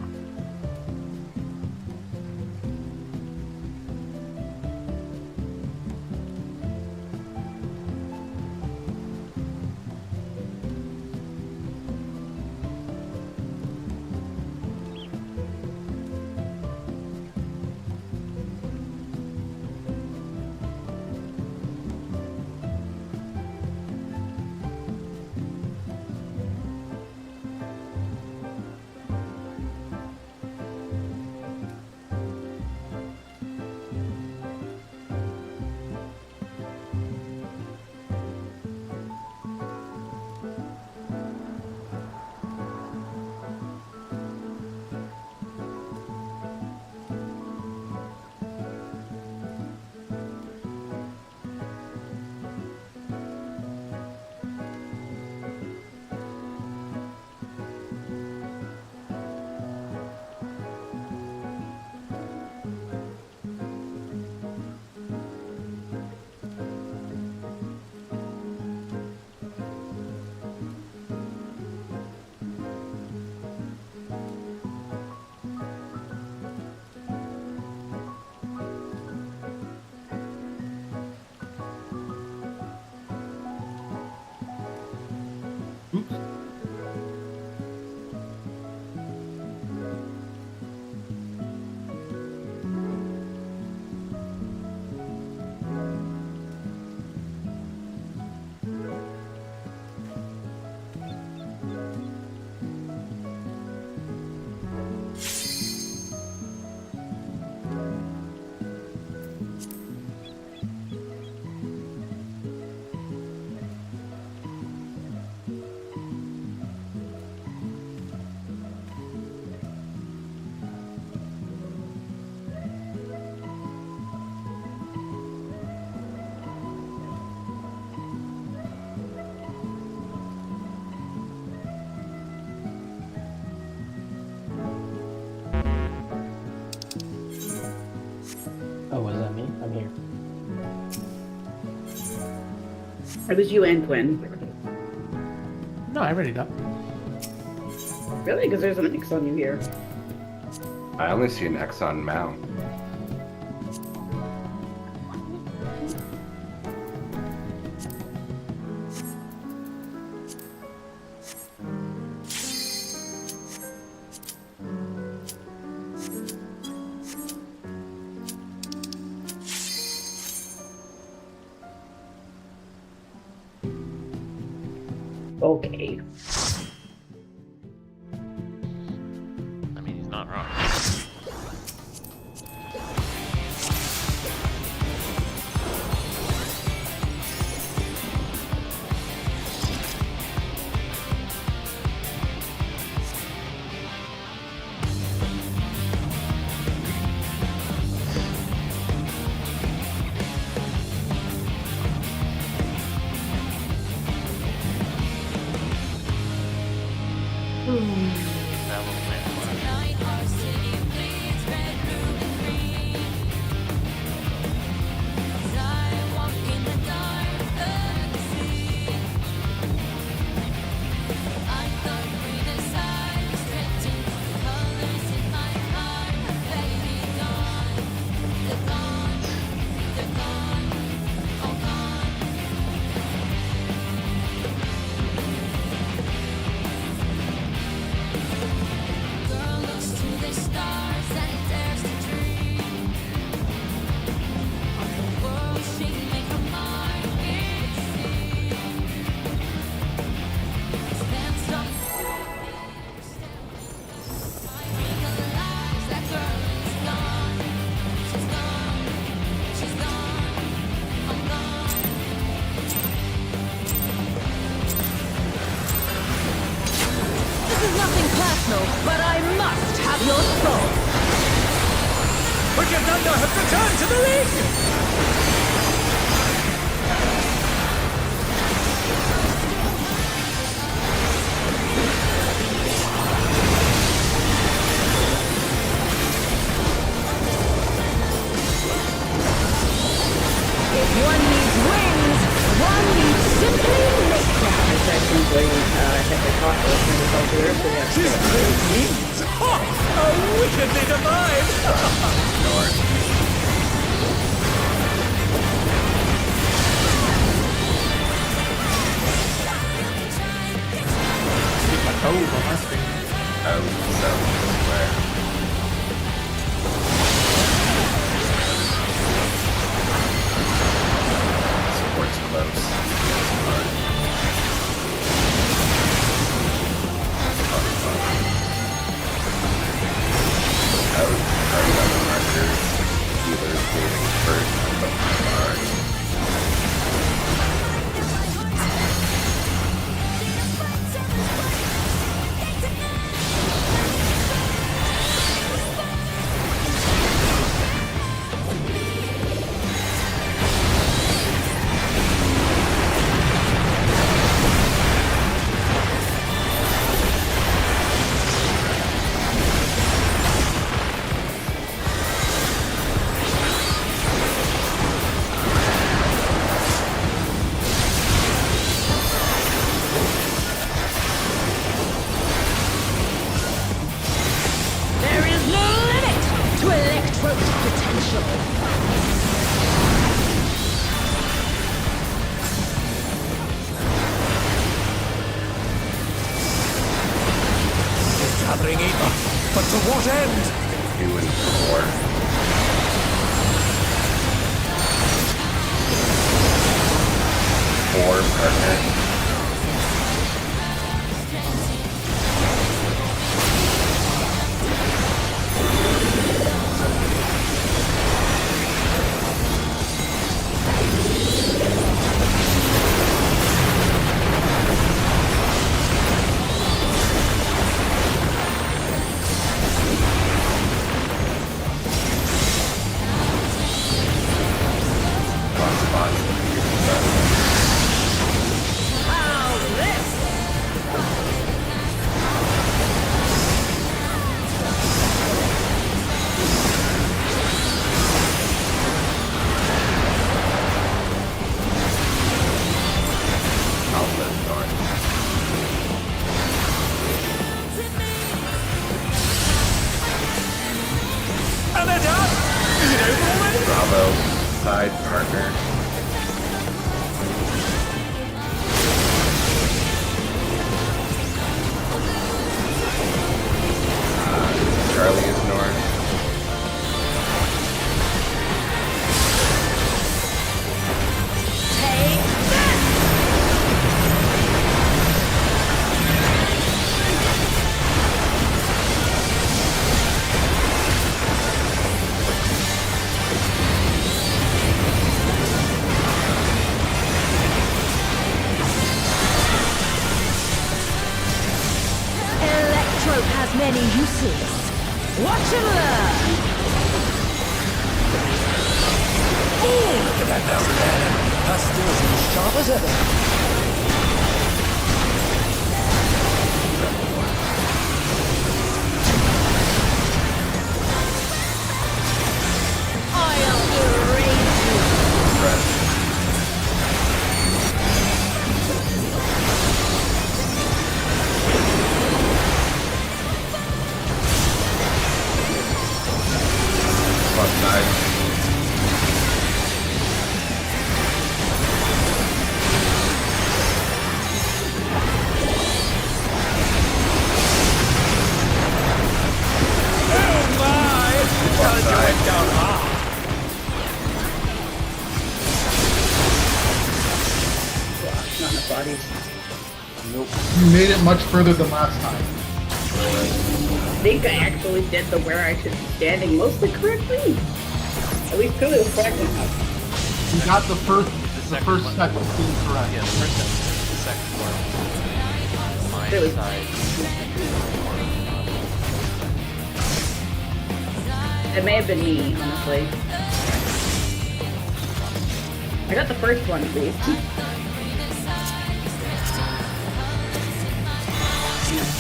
Oops. It was you and Quinn. No, I read it up. Really? Because there's an X on you here. I only see an X on Mount. Okay. I mean, he's not wrong. That little man. This is nothing personal, but I must have your soul. Wicked Thunder has returned to the ring! If one needs wings, one needs simply nature. Technically, hit the cost of the result here, so yeah. His great wings! Ha! How wickedly divine! Oh, on my screen. Oh, so where? Support's close. Out on the markers. Healers waiting first on the card. There is no limit to Electro's potential. Gathering Eva, but to what end? 2 and 4. Four partner. side partner. Charlie is north. Take that! Electrode has many uses. Watch and learn! Oh, look at that mouse cannon! That's still as sharp as ever. I'll erase you! Fuck side. Not enough bodies. You made it much further than last time. I think I actually did the where I should be standing mostly correctly. At least Kulu was correct enough. You got the first second first one. set of things correct. Yeah, the first step, the second one. My Really? side. It may have been me, honestly. I got the first one at least.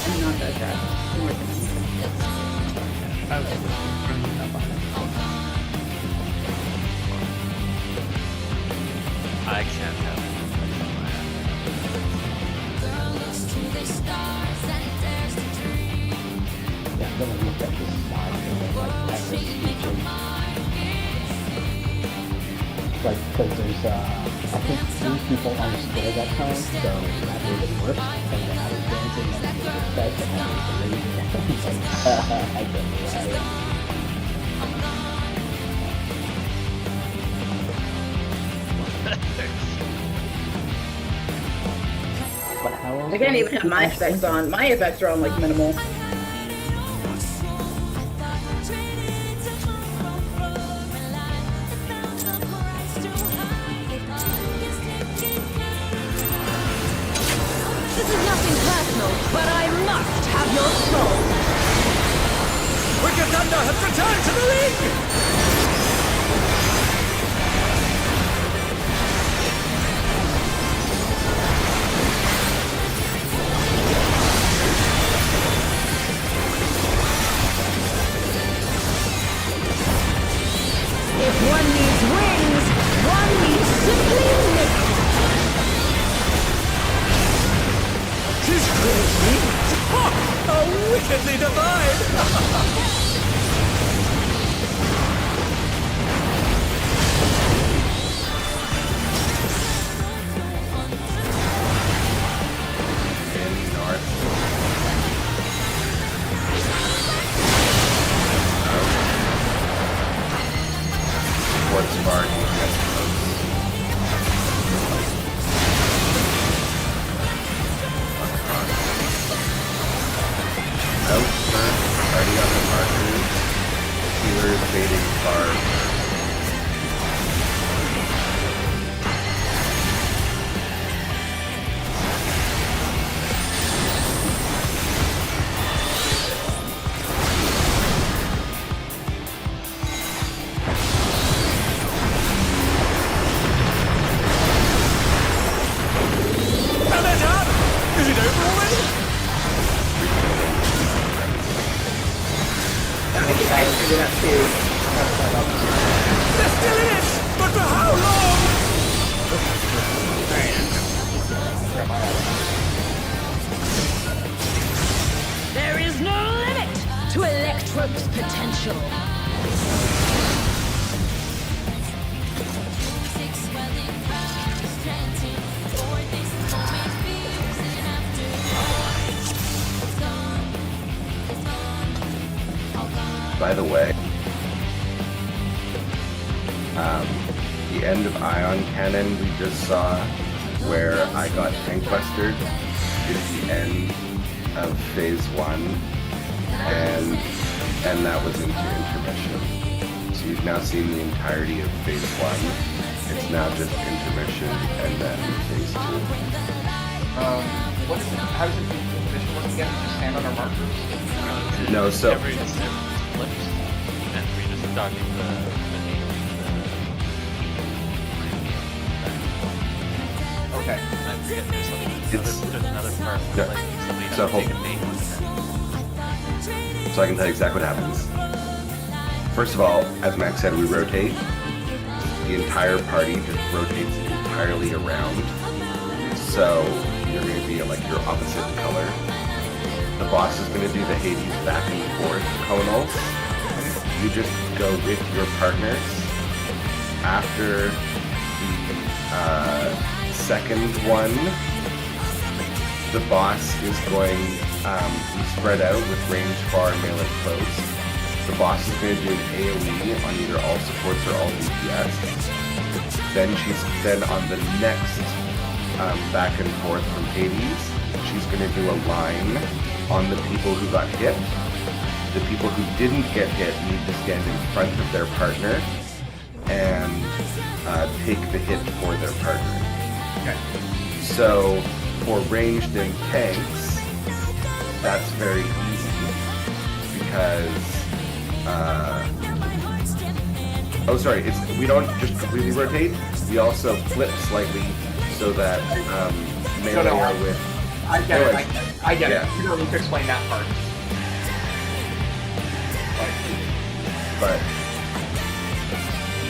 I'm not that fast. I'm working on it. I was running up on it. I can't have it. Yeah, I'm gonna look at this slide and like after speaking. Like, because there's I think 3 people on the square that time, so that made it worse. And then I was dancing and I made it back and I was raising it. I get it, right? But how else I can't do even have keep my us effects on. My effects are on like minimal. This is nothing personal, but I must have your soul! Wicked Thunder has returned to the ring! If one needs wings, one needs simply liquid! His great wings! Ha! How wickedly divine! In north. What's Marty? Out front, already on the markers. Healer evading bar. And they're done! Is it over already? I think I figured out too. They're still in it! But for how long? There is no limit to Electrope's potential! By the way, the end of Ion Cannon we just saw, where I got tank bustered, is the end of phase 1, and that was into intermission. So you've now seen the entirety of phase 1. It's now just intermission and then phase 2. What is it? How does the intermission work again? Just stand on our markers? No, so every just flips, and we're just talking the Okay. I forget there's another part Yeah. where like somebody has So to take a bait and so I can tell you exactly what happens. First of all, as Max said, we rotate. The entire party just rotates entirely around. So you're going to be like your opposite color. The boss is going to do the Hades back and forth conals. You just go with your partners. After the second one, the boss is going spread out with range, far, melee, close. The boss is going to do an AoE on either all supports or all DPS. Then on the next back and forth from Hades, she's going to do a line on the people who got hit. The people who didn't get hit need to stand in front of their partner and take the hit for their partner. Okay. So for ranged and tanks, that's very easy because we don't just completely rotate. We also flip slightly so that melee are with. I get it. I get Yeah. it. You don't need to explain that part. But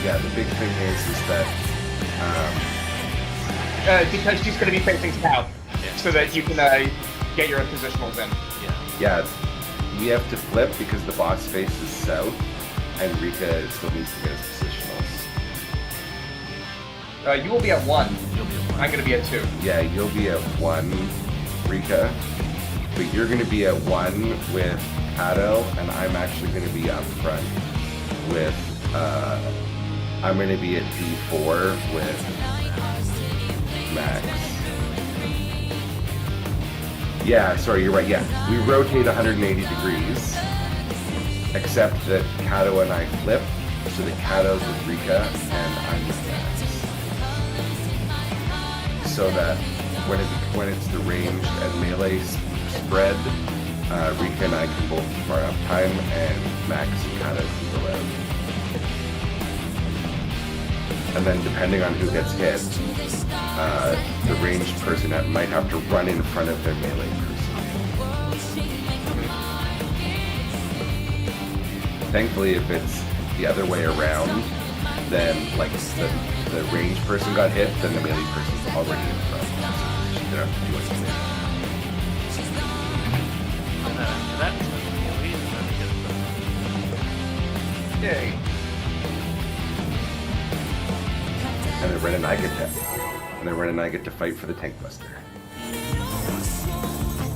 yeah, the big thing is that Because she's going to be facing south, so that you can get your positionals in. yeah, we have to flip because the boss faces south, and Rika still needs to get his positionals. You will be at 1. I'm going to be at 2. Yeah, you'll be at 1, Rika, but you're going to be at 1 with Kato, and I'm actually going to be up front with, I'm going to be at D4 with Max. Yeah, sorry, you're right, yeah. We rotate 180 degrees, except that Kato and I flip, so that Kato's with Rika, and I'm with Max. So that when it's the ranged and melee spread, Rika and I can both keep our uptime, and Max and Kato can go out. And then depending on who gets hit, the ranged person might have to run in front of their melee person. Thankfully, if it's the other way around, then like the ranged person got hit, then the melee person's already in front. So she didn't have to do anything. Yay. And then Ren and I get to fight for the tank buster.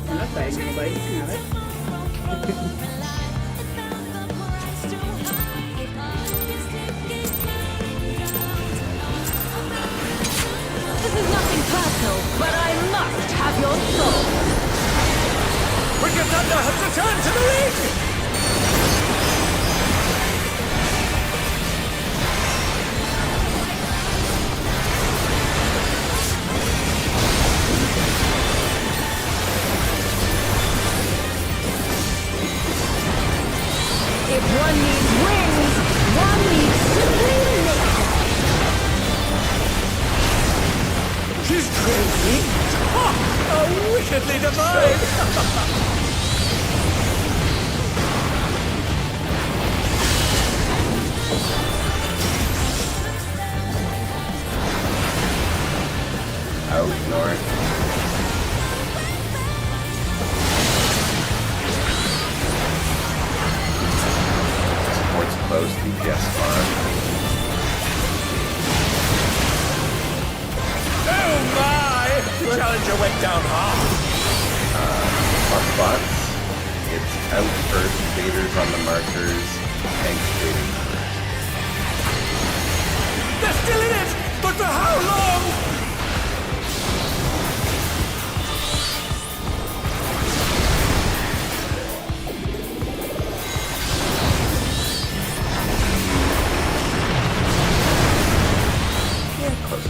I'm not fighting anybody. You can have it. This is nothing personal, but I must have your soul. Wicked Thunder has returned to the ring! If one needs wings, one needs simply nature. She's crazy! Ha! How wickedly divine! Out north. Supports close DPS farm. Oh my! The challenger went down hard! Our spots. It's out first, invaders on the markers, tanks waiting for us. They're still in it! But for how long?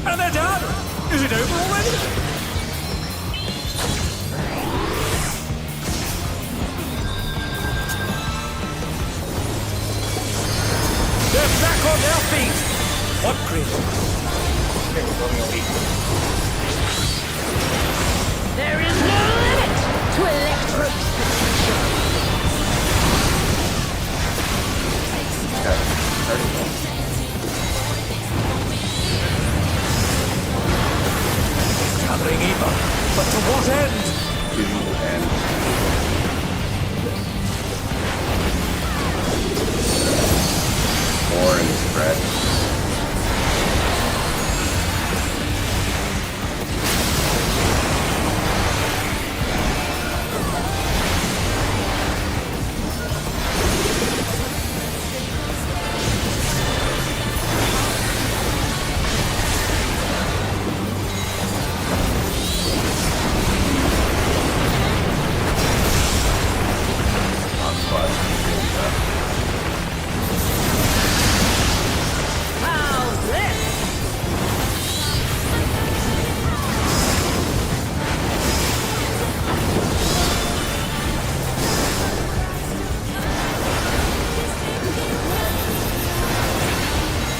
And they're done! Is it over already? They're back on their feet! What creature? Okay, we're building a lead. There is no limit to Electro's potential. Okay, starting well. Gathering evil, but to what end? To and more and spread. Onslaught. How's this?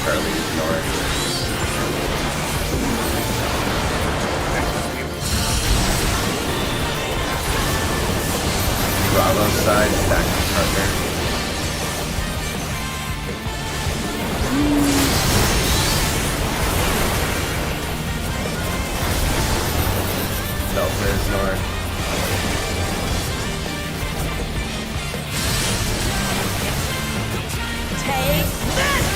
Charlie ignore it. Bravo side, stack partner. Delta is north. Take this!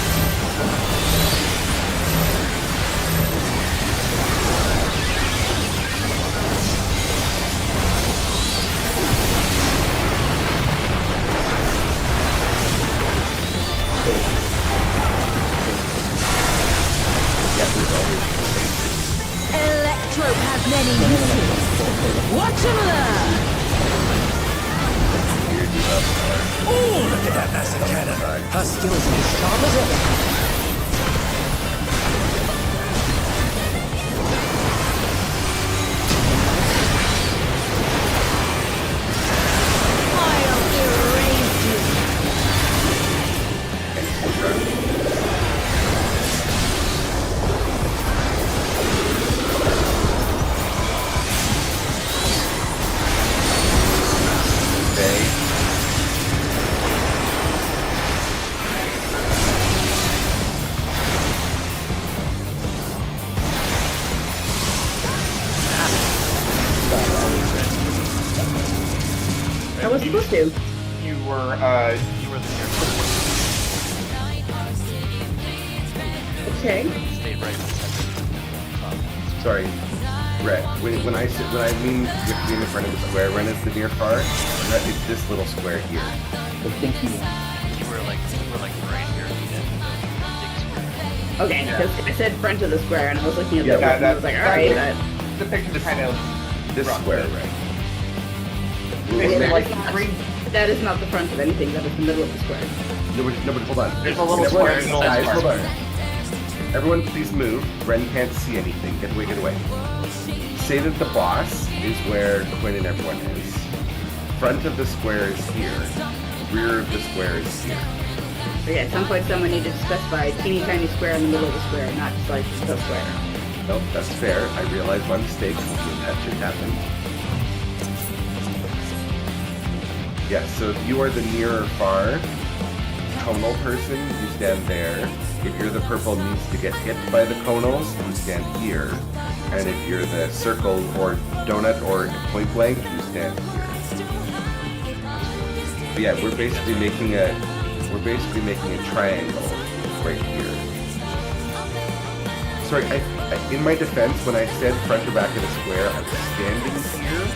Yeah, there's always Electro has many uses. Watch and learn! weird debuff. Oh, look at that massive cannon! Her skills are as sharp as ever. I'll erase you! I was supposed to. You were You were the nearest. Okay. Stay right in the center. Sorry, Rhett. When I mean you have to be in front of the square, when it's the near far, Rhett, it's this little square here. I think he You were like right here at the end of the big square. Okay, because I said front of the square and I was looking at Yeah, the that- and I was like, alright, the picture's kind of This rough, square, but- right? Basically, that like is not- green. that is not the front of anything, that is the middle of the square. No, but hold on. There's a little Everyone- square in the middle of the guys, square. hold on. Everyone, please move. Ren can't see anything. Get away, get away. Say that the boss is where Quinn and everyone is. Front of the square is here. Rear of the square is here. Okay, at some point someone needed to specify a teeny tiny square in the middle of the square, not just like the square. Nope, that's fair. I realize my mistake. That should happen. Yeah, so if you are the near or far tonal person, you stand there. If you're the purple needs to get hit by the conals, you stand here. And if you're the circle or donut or point blank, you stand here. But yeah, we're basically making a triangle right here. Sorry, in my defense, when I said front or back of the square, I was standing here,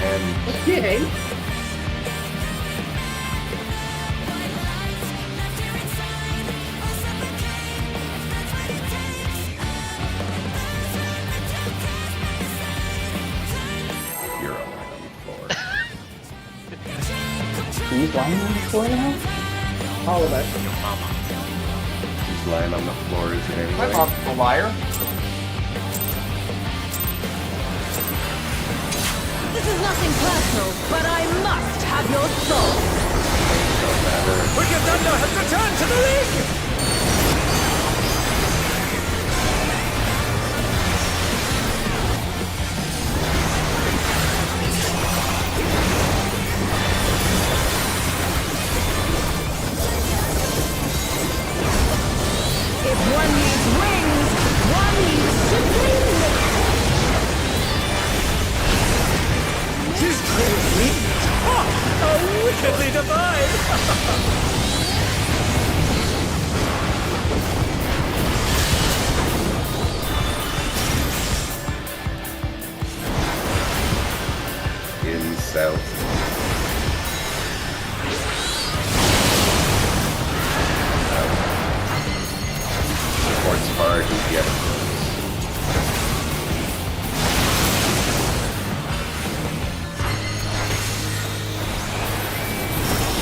and Okay. Who's lying on the floor now? All of us. Your mama. He's lying on the floor, is it My anyway? mom's a liar. This is nothing personal, but I must have your soul. Don't matter. Wicked Thunder has returned to the ring! If one needs wings, one needs simply lift. His great wings! Ha! How wickedly divine! In south. Sports hard, yeah.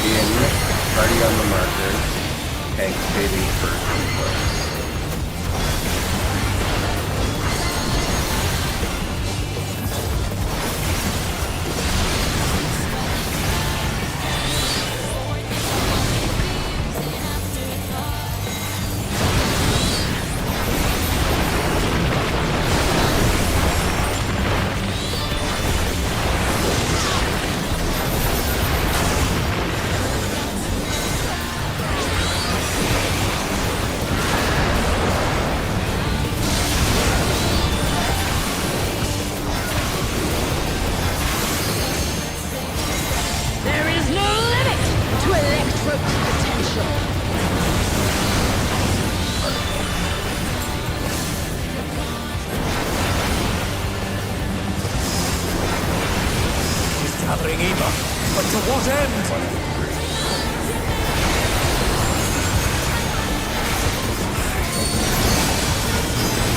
In party on the marker, tank saving first place. There is no limit to Electro's potential. He's gathering evil, but to what end?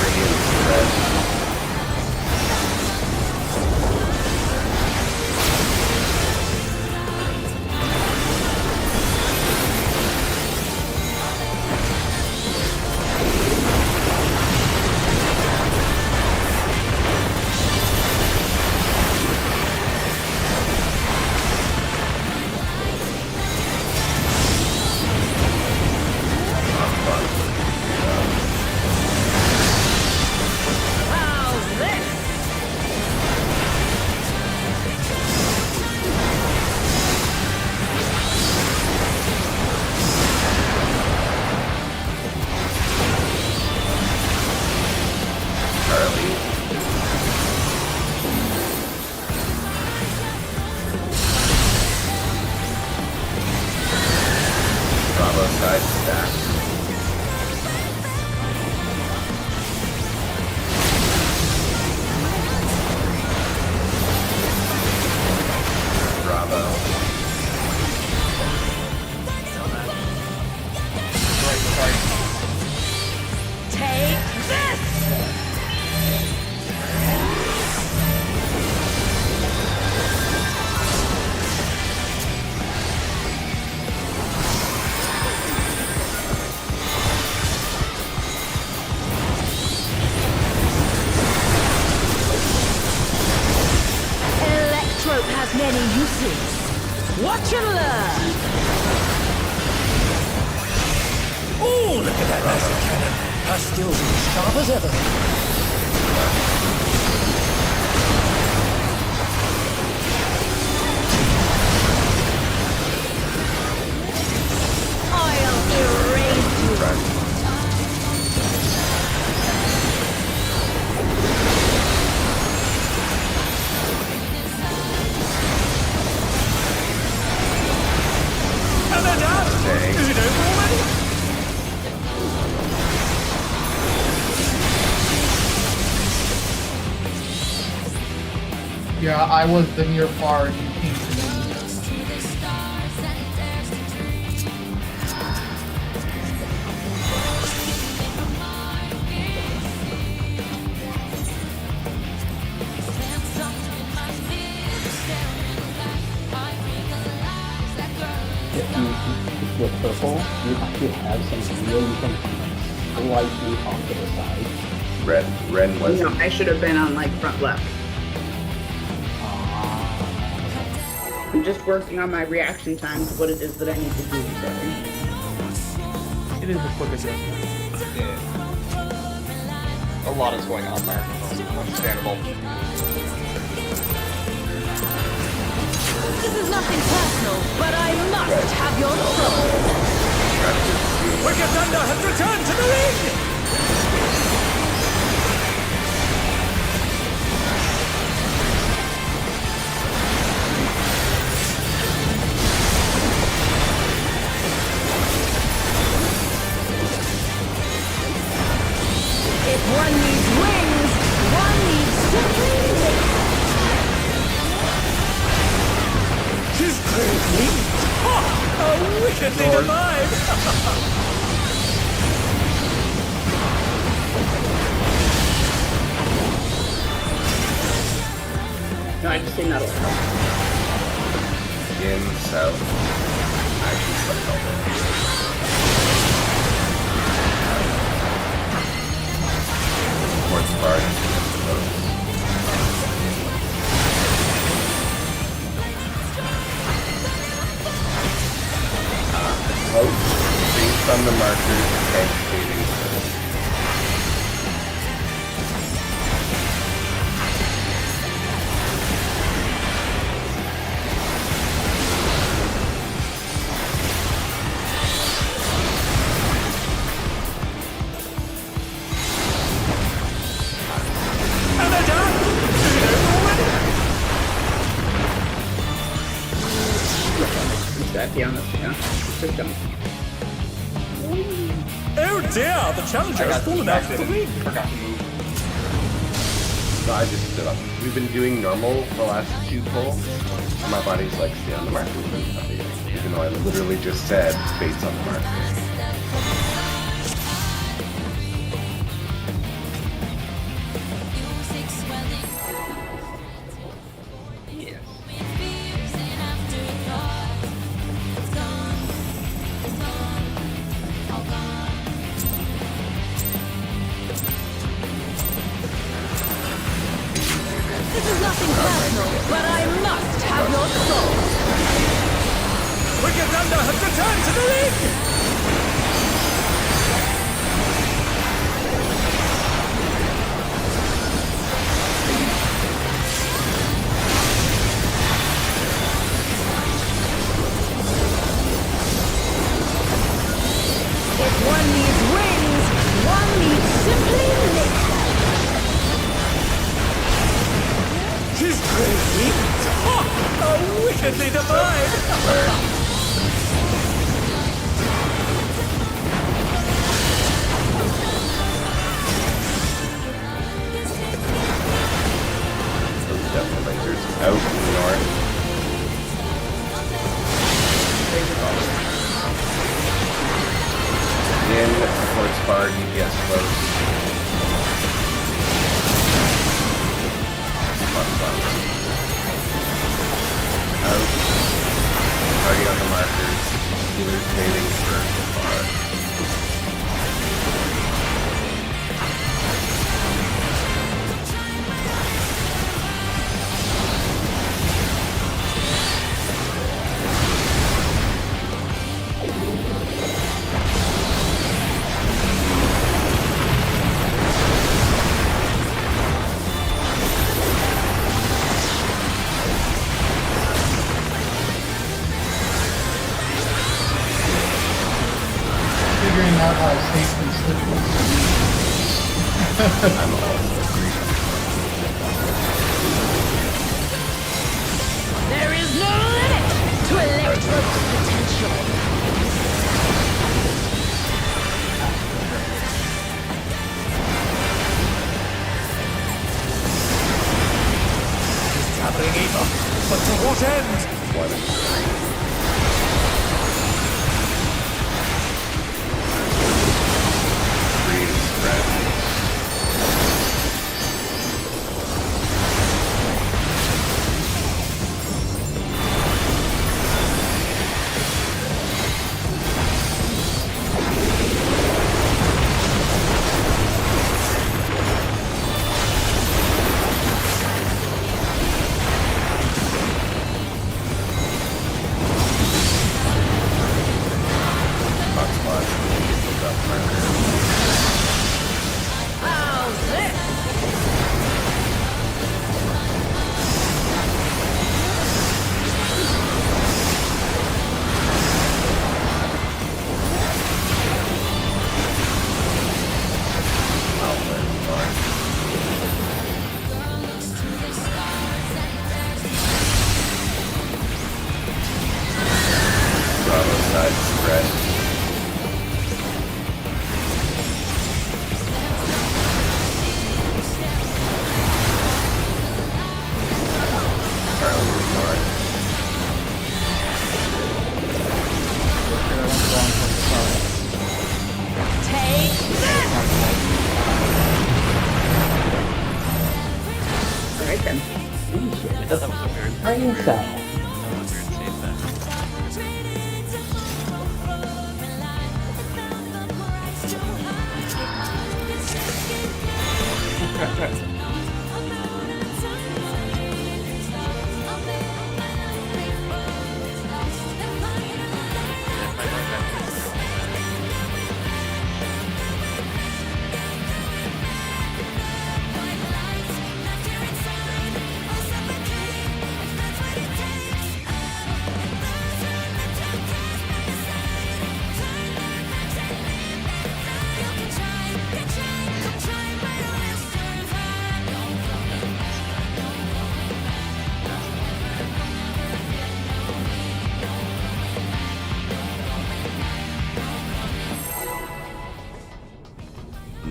Radiant's red. How's this? Charlie. Bravo side stack. Bravo. Right, sorry. Take this! Electrope has many uses. Watch and learn! Oh, look at that massive cannon! Her skills are as sharp as ever. I'll erase you! Front. And then down! Okay. Uno already? Yeah, I was the near far and you came to me. with purple, you actually have some wheel you can slightly off to the side. Ren was. No, I should have been on like front left. I'm just working on my reaction time to what it is that I need to do. Sorry. It is a quick adjustment. Yeah. A lot is going on there. Understandable. This is nothing personal, but I must have your soul. Wicked Thunder has returned to the ring! If one needs wings, one needs simply lift. His great wings! Ha! How wickedly divine! No, I just say metal. In south. I actually slept all day. Sports bar. Out based on the markers and shading. And they're done! Exactly on this, yeah. Just don't. Oh dear, the challenger has fallen out of the ring! Forgot to move. So I just stood up. We've been doing normal for the last 2 pulls. And my body's like, stay on the marker. Even though I literally just said based on the marker. This is nothing personal, but I must have your soul. Wicked Thunder has returned to the ring! If one needs wings, one needs simply lift. His great wings! Ha! How wickedly divine! Those definitely lasers out in the north. In sports bar, DPS close. Out. Already on the markers. Healers waiting for the bar. Figuring out how to safely slip I'm also agree. There is no limit to Electro's potential. Gathering ether, but to what end? 1 and 3. 3 is spread. threat. Alright, we'll ignore it. Take this! Alright then. That was a weird. Brain cell. That was a weird save back.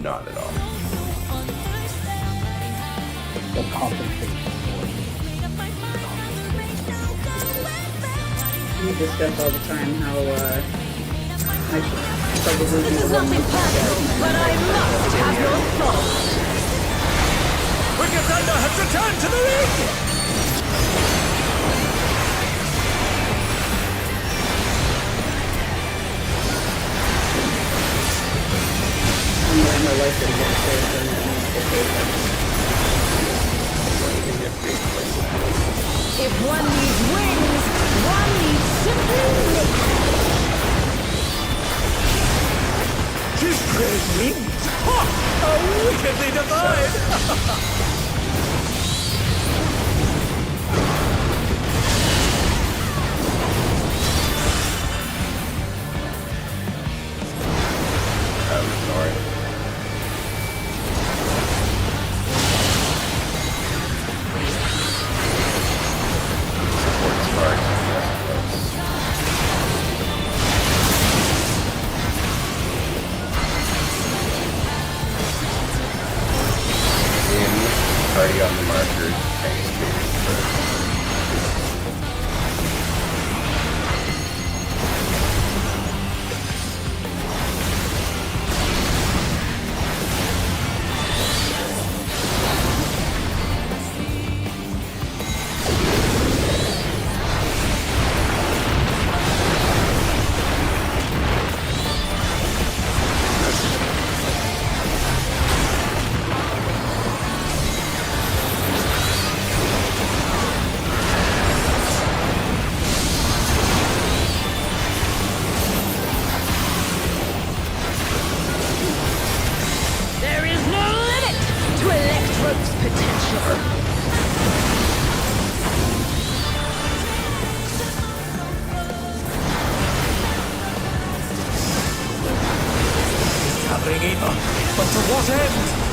Not at all. The compensation for We discuss all the time how I should probably be This is the one nothing who's personal, but I must have your soul. Wicked Thunder has returned to the ring! my life is going to say If one needs wings, one needs simply naked. His great wings! Ha! How wickedly divine! Party on the marker, tanks moving first. There is no limit to Electro's potential. Gathering ether, but to what end?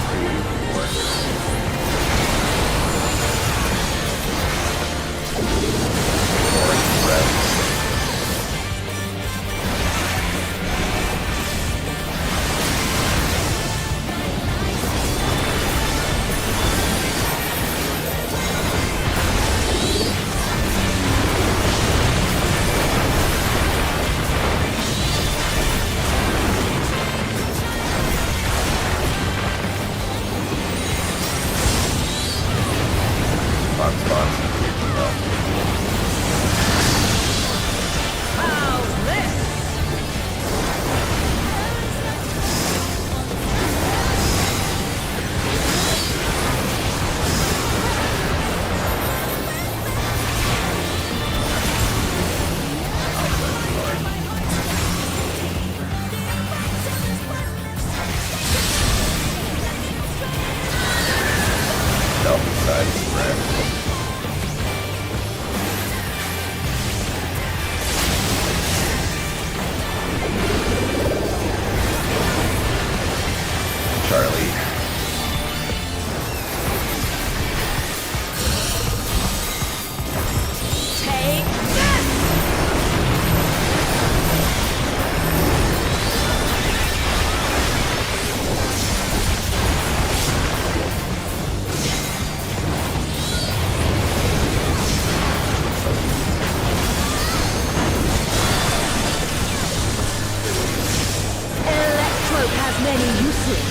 any useless.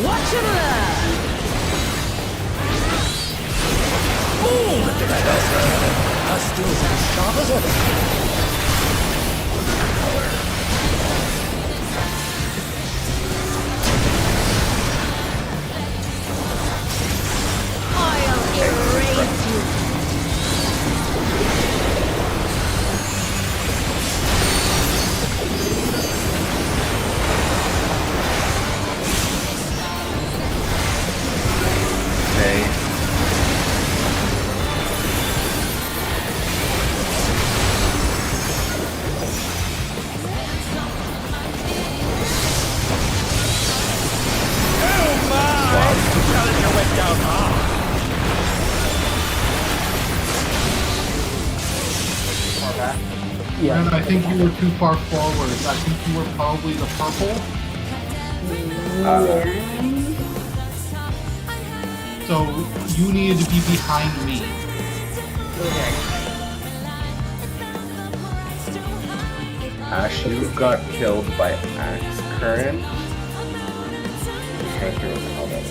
Watch and learn! Boom! Look at that master cannon. Are still as sharp as ever. I'll erase you. And I think you were too far forward. I think you were probably the purple. So you needed to be behind me. Ash, you got killed by Axe Current. I'm trying to figure out how that is.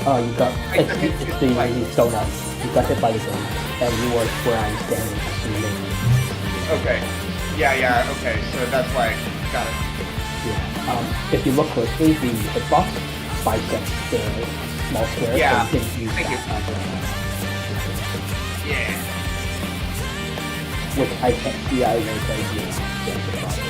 Oh, you got it's the donut. You got hit by the donut, and you were where I'm standing. Shooting. Okay. Yeah, okay, so that's why I got it. Yeah. If you look closely, the hitbox bisects the small square, Yeah. so you can use Thank that. Yeah. Which I can't see either because you can't get about it.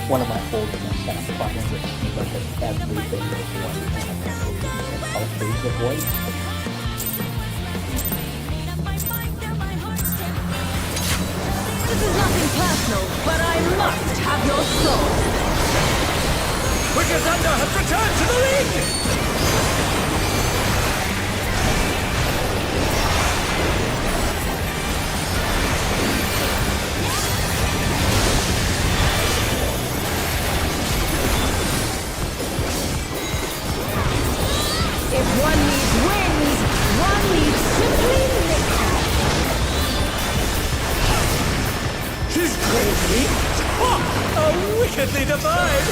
One of my old friends had a problem with she looked at everything with one and how freeze the voice. This is nothing personal, but I must have your soul. Wicked Thunder has returned to the ring! If one needs wings, one needs simply liquor. She's crazy! Oh, wickedly divine!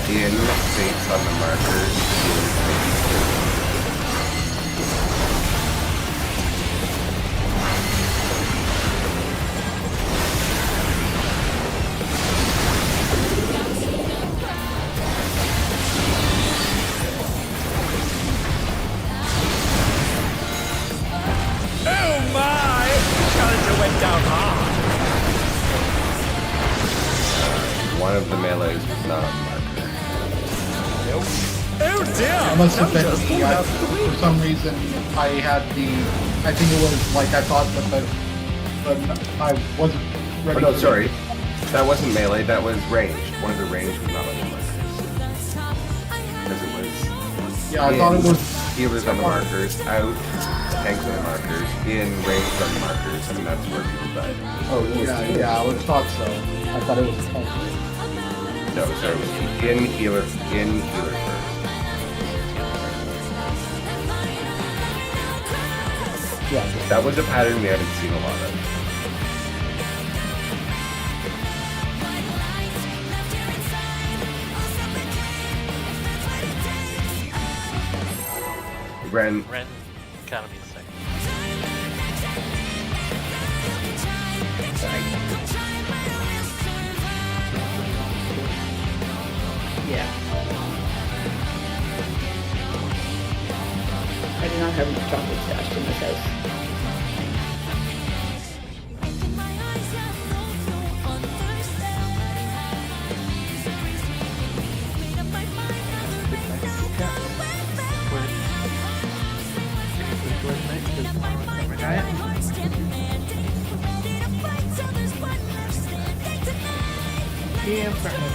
In based on the markers. Oh my! Challenger went down hard! One of the melees was not on the marker. Oh dear! I must have been Just me. For some reason, I had I think it was like I thought that I wasn't ready. Oh no, sorry. That wasn't melee, that was ranged. One of the ranged was not on the markers. Because it was... Yeah, I thought it was... Healers on the markers, out, tanks on the markers, in, ranged on the markers, and that's where people died. Oh, it was Yeah, I would have thought so. I thought it was 10. No, sorry, it was in healer first. Yeah, That was a pattern we haven't seen a lot of. Ren, Gotta be the second. Yeah. I do not have any chocolate stashed in this house. Yeah, I'm starting to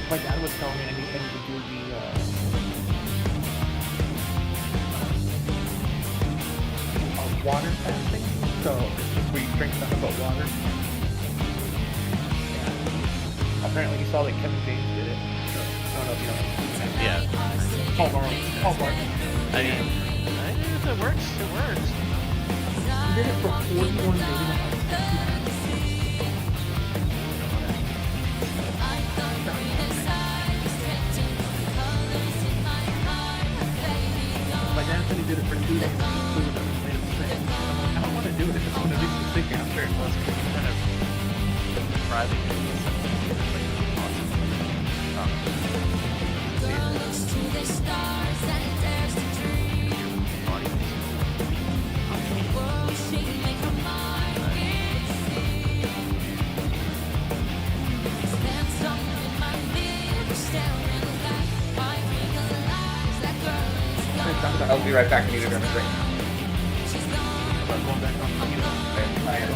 my dad was telling me I need to do the water fasting. So it's just where you drink nothing but water. Yeah. Apparently he saw that Kevin James did it. So I don't know if you know. Yeah. Hallmark. I mean, if it works, it works. He did it for 41 days. My dad said he did it for 2 days. Made him sick. I'm like, I don't want to do it if it's going to make me sick after. Well, it's kind of depriving you of something that's like I'll be right back. I need to grab a drink. I'm going back on the I am.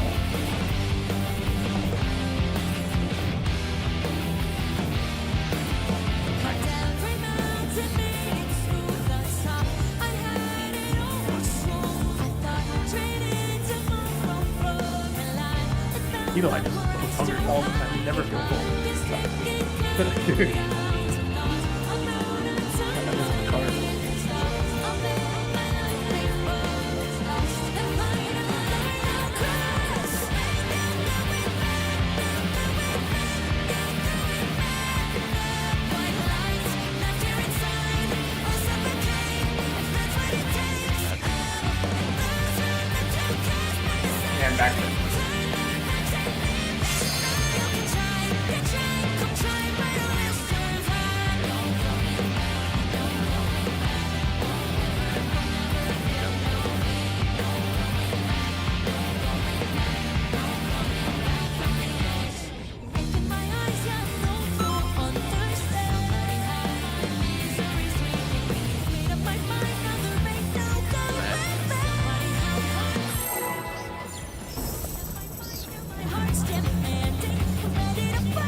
You know, I just was hungry all the time. You never feel full. Yeah, I'm back.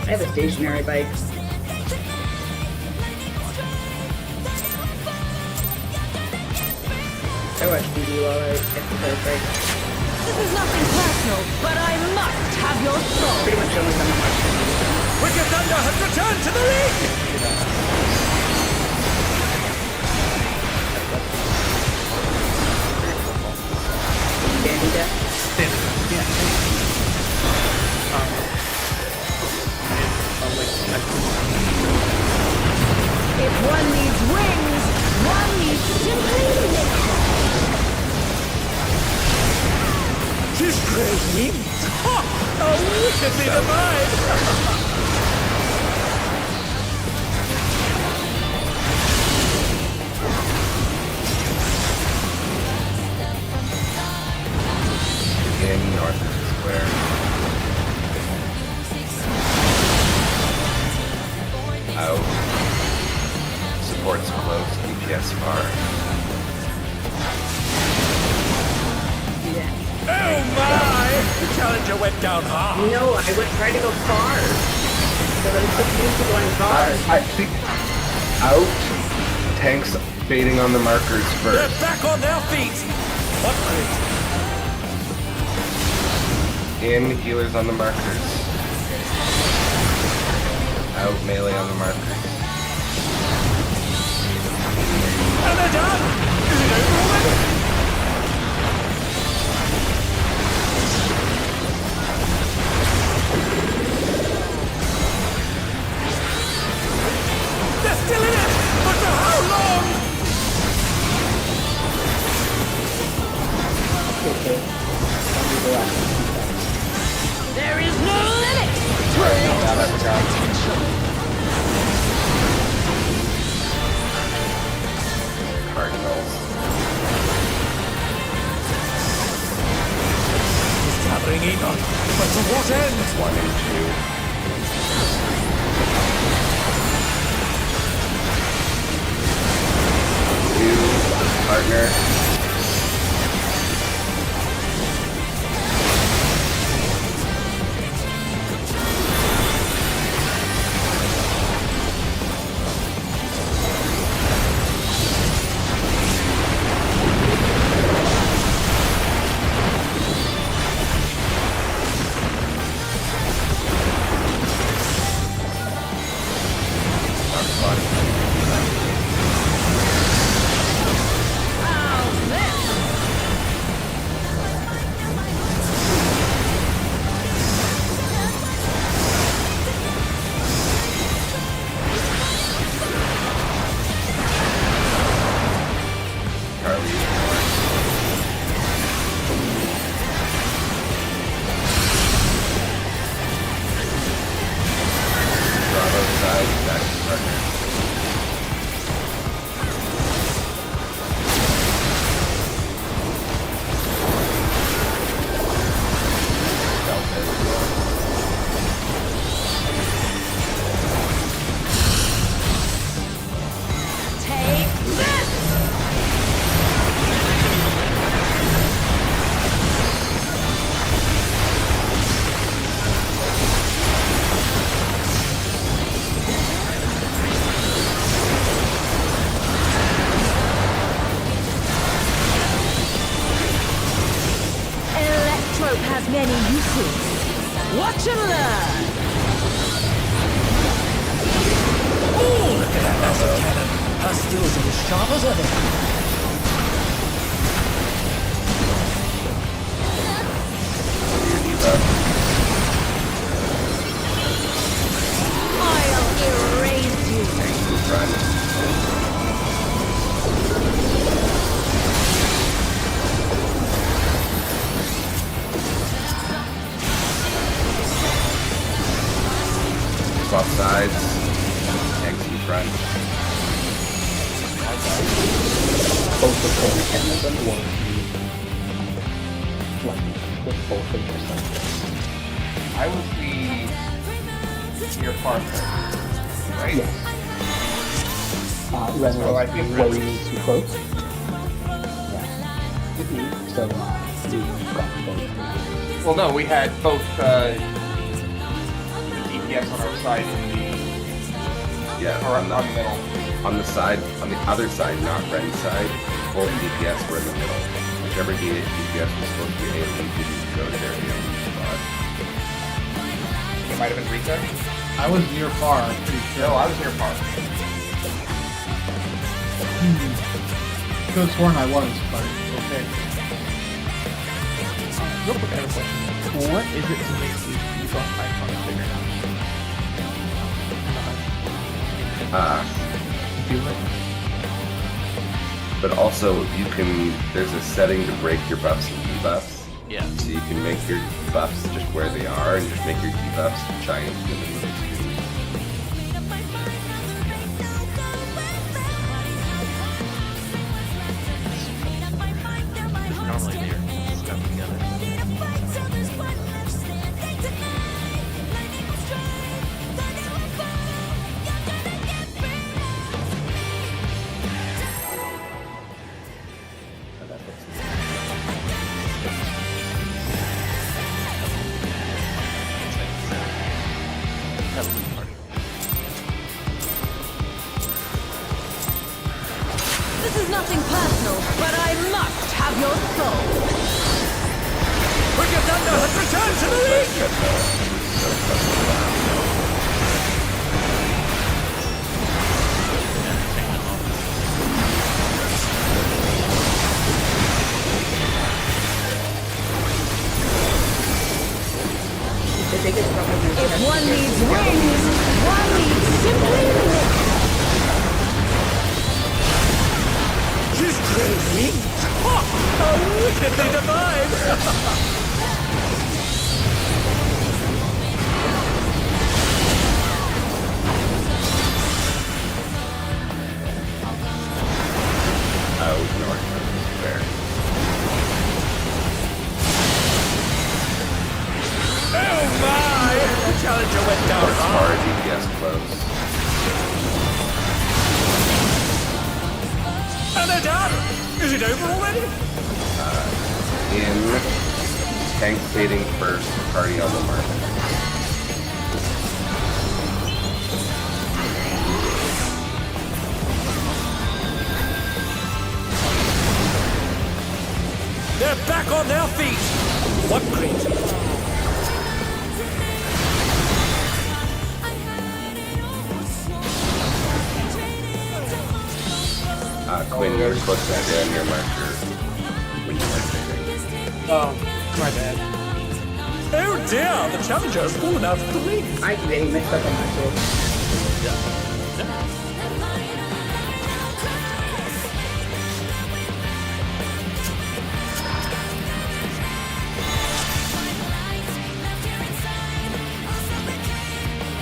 I have a stationary bike. I watch TV while I exercise bike. This is nothing personal, but I must have your soul. Pretty much the only time I watch TV. Wicked Thunder has returned to the ring! Standing desk. If one needs wings, one needs simply nature. She's crazy! Ha! Oh, wicked be the vibe! In north of the square. Out. Supports close, DPS far. Yeah. Oh my! The challenger went down hard! No, I would try to go far. So I'm so used to going far. I think out. Tanks baiting on the markers They're first. back on their feet! What great! In, healers on the markers. Out, melee on the markers. And they're done! Is it over already? They're still in it! But for how long? There is no limit to its potential. partner. Has many uses. Watch and learn. Oh, look at that massive cannon. Her skills are as sharp as ever. I'll erase you. Swap sides. Eggs in front. Both of them mechanism work with both of your subjects. I was the near partner, right? Yes. Ren So I was think way really- too close. Yeah. So you got both. Well, no, we had both the DPS on our side and Yeah, or on the, on the middle. on the side, on the other side, not Ren's side, both DPS were in the middle. Whichever DPS was supposed to be AoE didn't go to their AoE spot. It might have been Rita. I was near far, I'm pretty sure. No, I was near par. Could have sworn I was, but okay. Real quick, I have a question. What is it to make these debuff icons bigger now? Do it. But also, you can, there's a setting to break your buffs and debuffs. Yeah. So you can make your buffs just where they are and just make your debuffs giant in the middle of the screen. Normally they're stuck together. So that looks This is nothing personal, but I must have your soul. Wicked Thunder has returned to the league! The biggest problem is If one needs wings, one needs simply lift. She's crazy! How wickedly divine! out north of there. Oh my! The challenger went down Or far DPS close. And they're done! Is it over already? In tank fading first, party on the mark. They're back on their feet! What crazy? Quinn, you're supposed to have on your marker when you are fading. Oh, my bad. Oh dear, the challenger has fallen out of the ring. I keep getting mixed up on my too.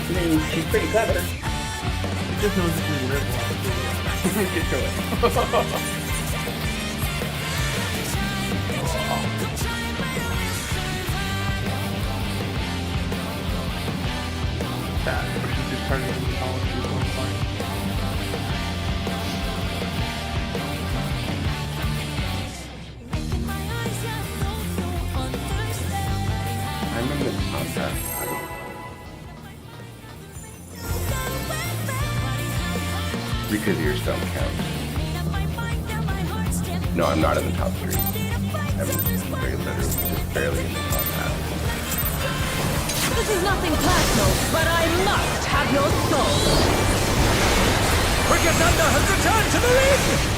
I mean, she's pretty clever. It just knows if we live long. Get to it. She's just part of the mythology at one point. I'm in the contact. Because yours don't count. No, I'm not in the top 3. I'm very literally just barely in the top half. This is nothing personal, but I must have your soul. Wicked Thunder has returned to the ring!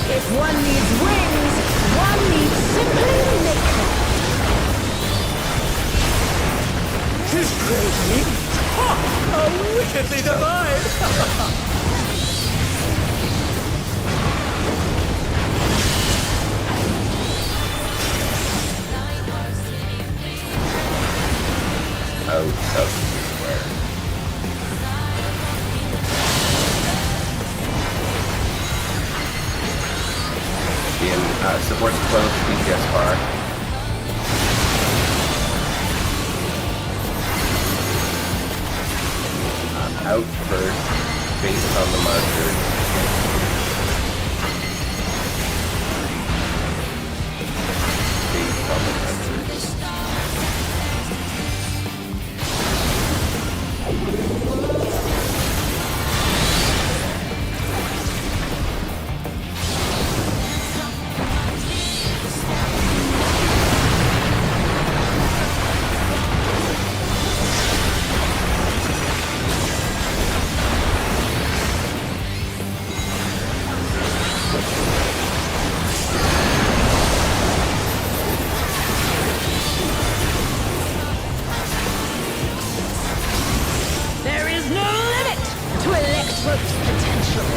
If one needs wings, one needs simply nature. His crazy! Ha! How wickedly divine! Out square. In supports close BTS bar. Out first, based on the marker. Based on the marker. There is no limit to Electro's potential.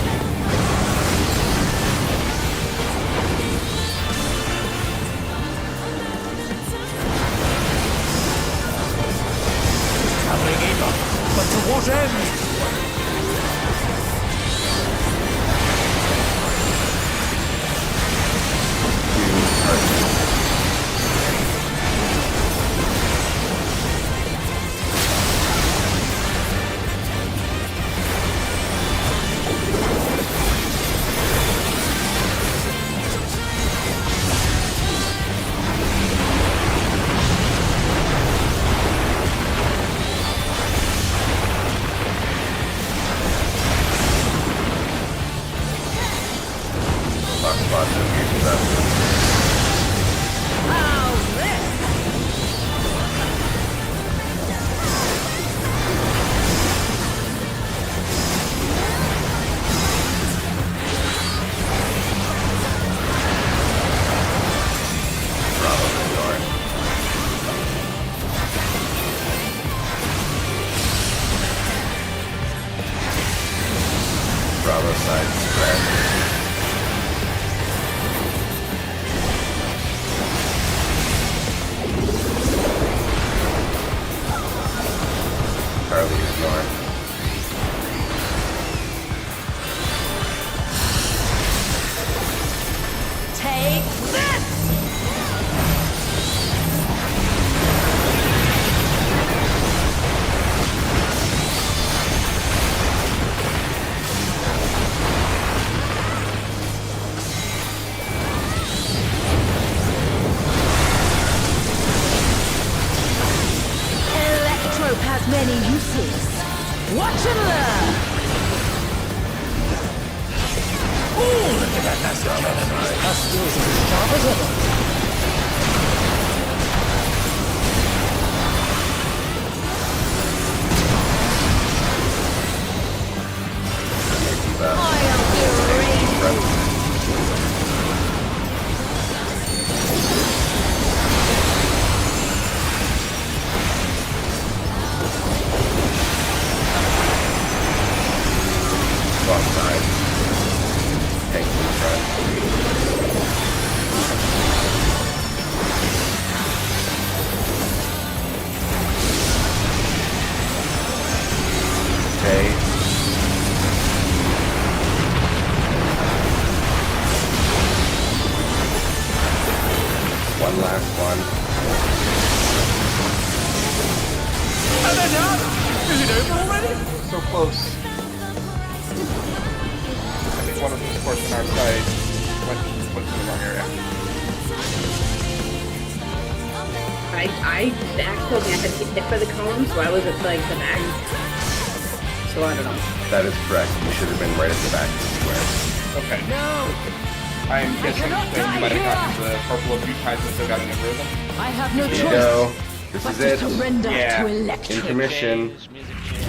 Traveling Eva, but to what end? Bravo side spread. Charlie is north. Wrong side. Tank in front. Okay. One last one. And they're done! Is it over already? So close. I think one of the supports on our side went to the wrong area. I Dax told me I had to get hit by the column, so I was at like the back. So I don't know. That is correct. You should have been right at the back of the square. Okay. No! I'm guessing cannot that you might die have gotten the purple a few times and still got an rhythm. I have no Here you choice go. This but is to it. surrender Yeah. to electric. Intermission. Change, music change.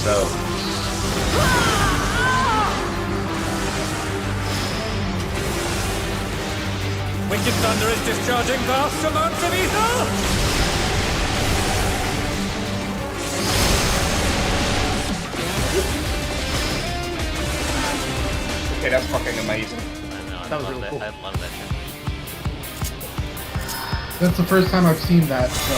So, Wicked Thunder is discharging vast amounts of ether! Okay, that's fucking amazing. I know, That was really cool. I love that transition. That's the first time I've seen that, so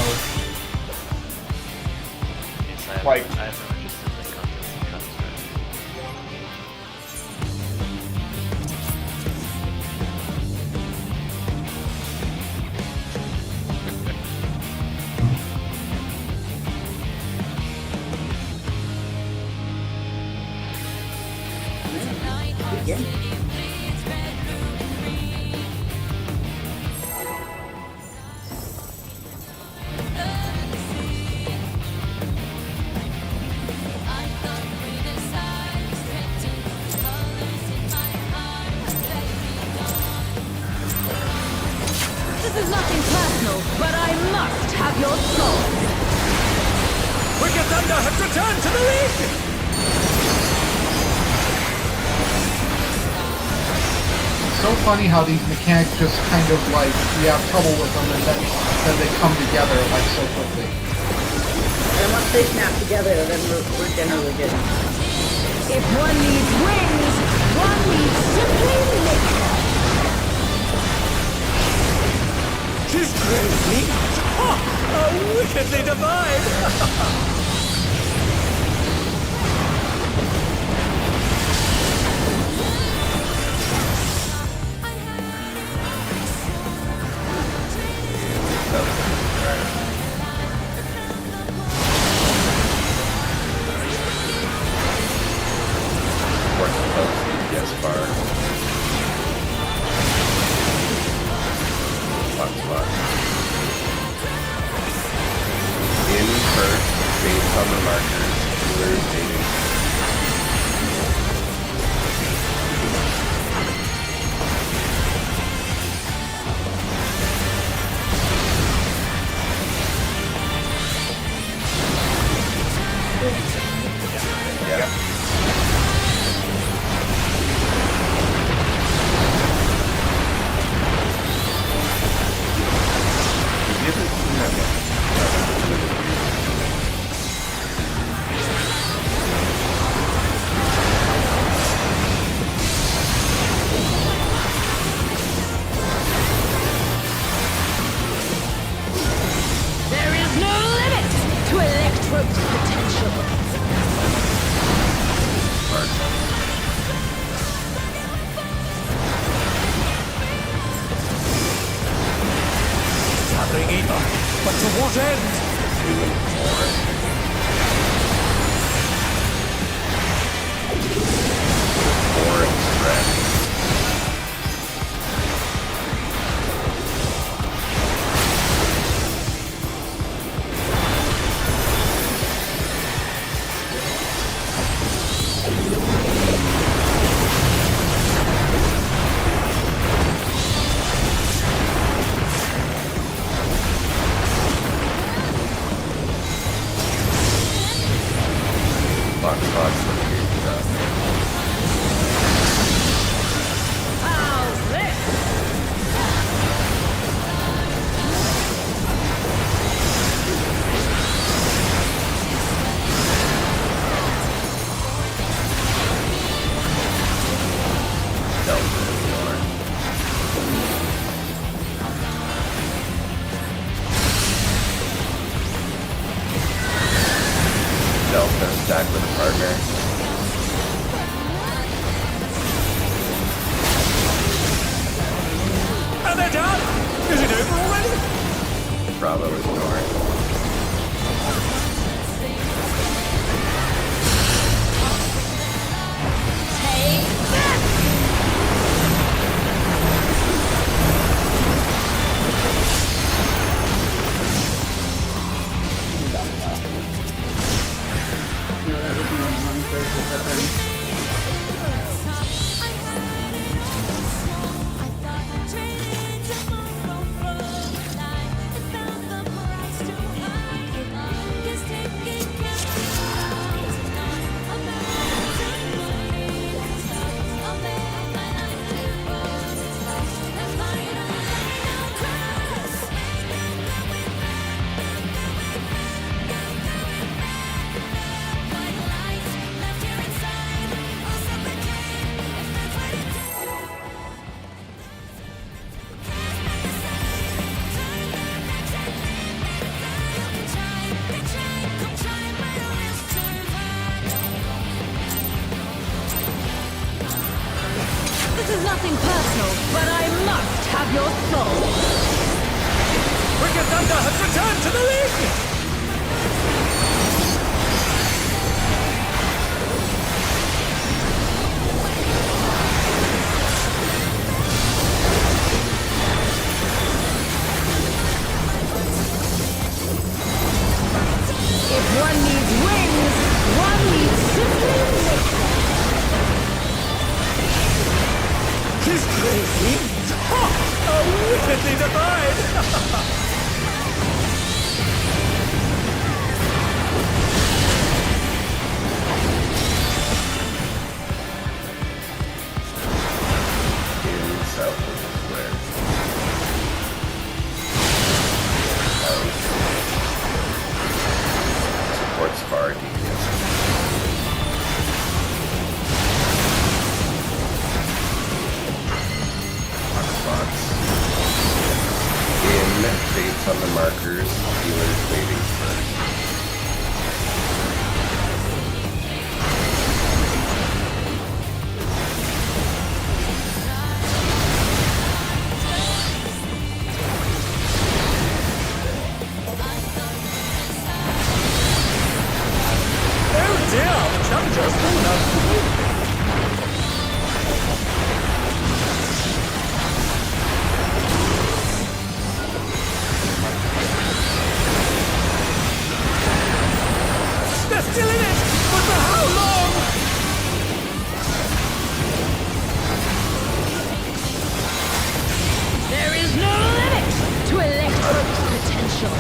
Yes, I Like- have no interest in the contest of Counter-Strike. Yeah. This is nothing personal, but I must have your soul. Wicked Thunder has returned to the league! it's so funny how these mechanics just kind of like we have trouble with them and then they come together like so quickly. And once they snap together, then we're generally good. If one needs wings, one needs simply liquor. She's crazy! Ha! Wickedly divine! work closely, yes, far. Lots. In first, based on the markers, we're dating. Yeah. You haven't seen that yet. There is no limit to Electro's potential. Gathering ether, but to what end? Four express. Lots of weird stuff. How's this? Gonna stack with a partner. And they're done! Is it over already? Bravo is north. Take this! No, that was more wrong versus the burn. This is nothing personal, but I must have your soul. Wicked Thunder has returned to the league! If one needs wings, one needs simply liquor. His great wings! Ha! Are wickedly divine! In south of the square. Supports far devious. Hotspots. In fates on the markers, healers waiting first. Oh dear, the challenger's fallen out of the league! They're still in it! But for how long? There is no limit to electric potential.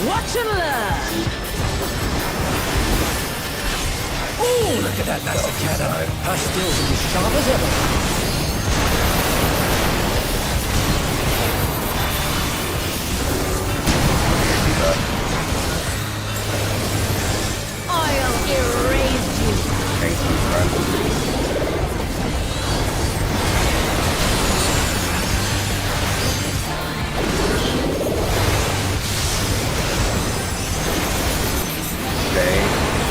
Watch and learn! Oh, look at that massive cannon. Her skills are as sharp as ever. I'll erase you! Thank you, friend. Stay.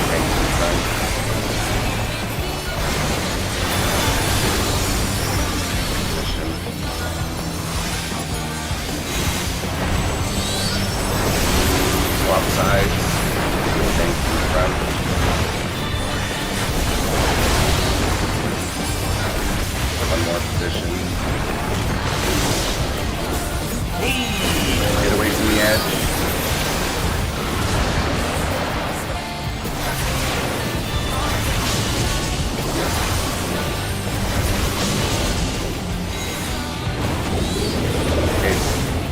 Thank you, friend. Position. Swap sides. Thank you, friend. One more position. Get away from the edge. Okay,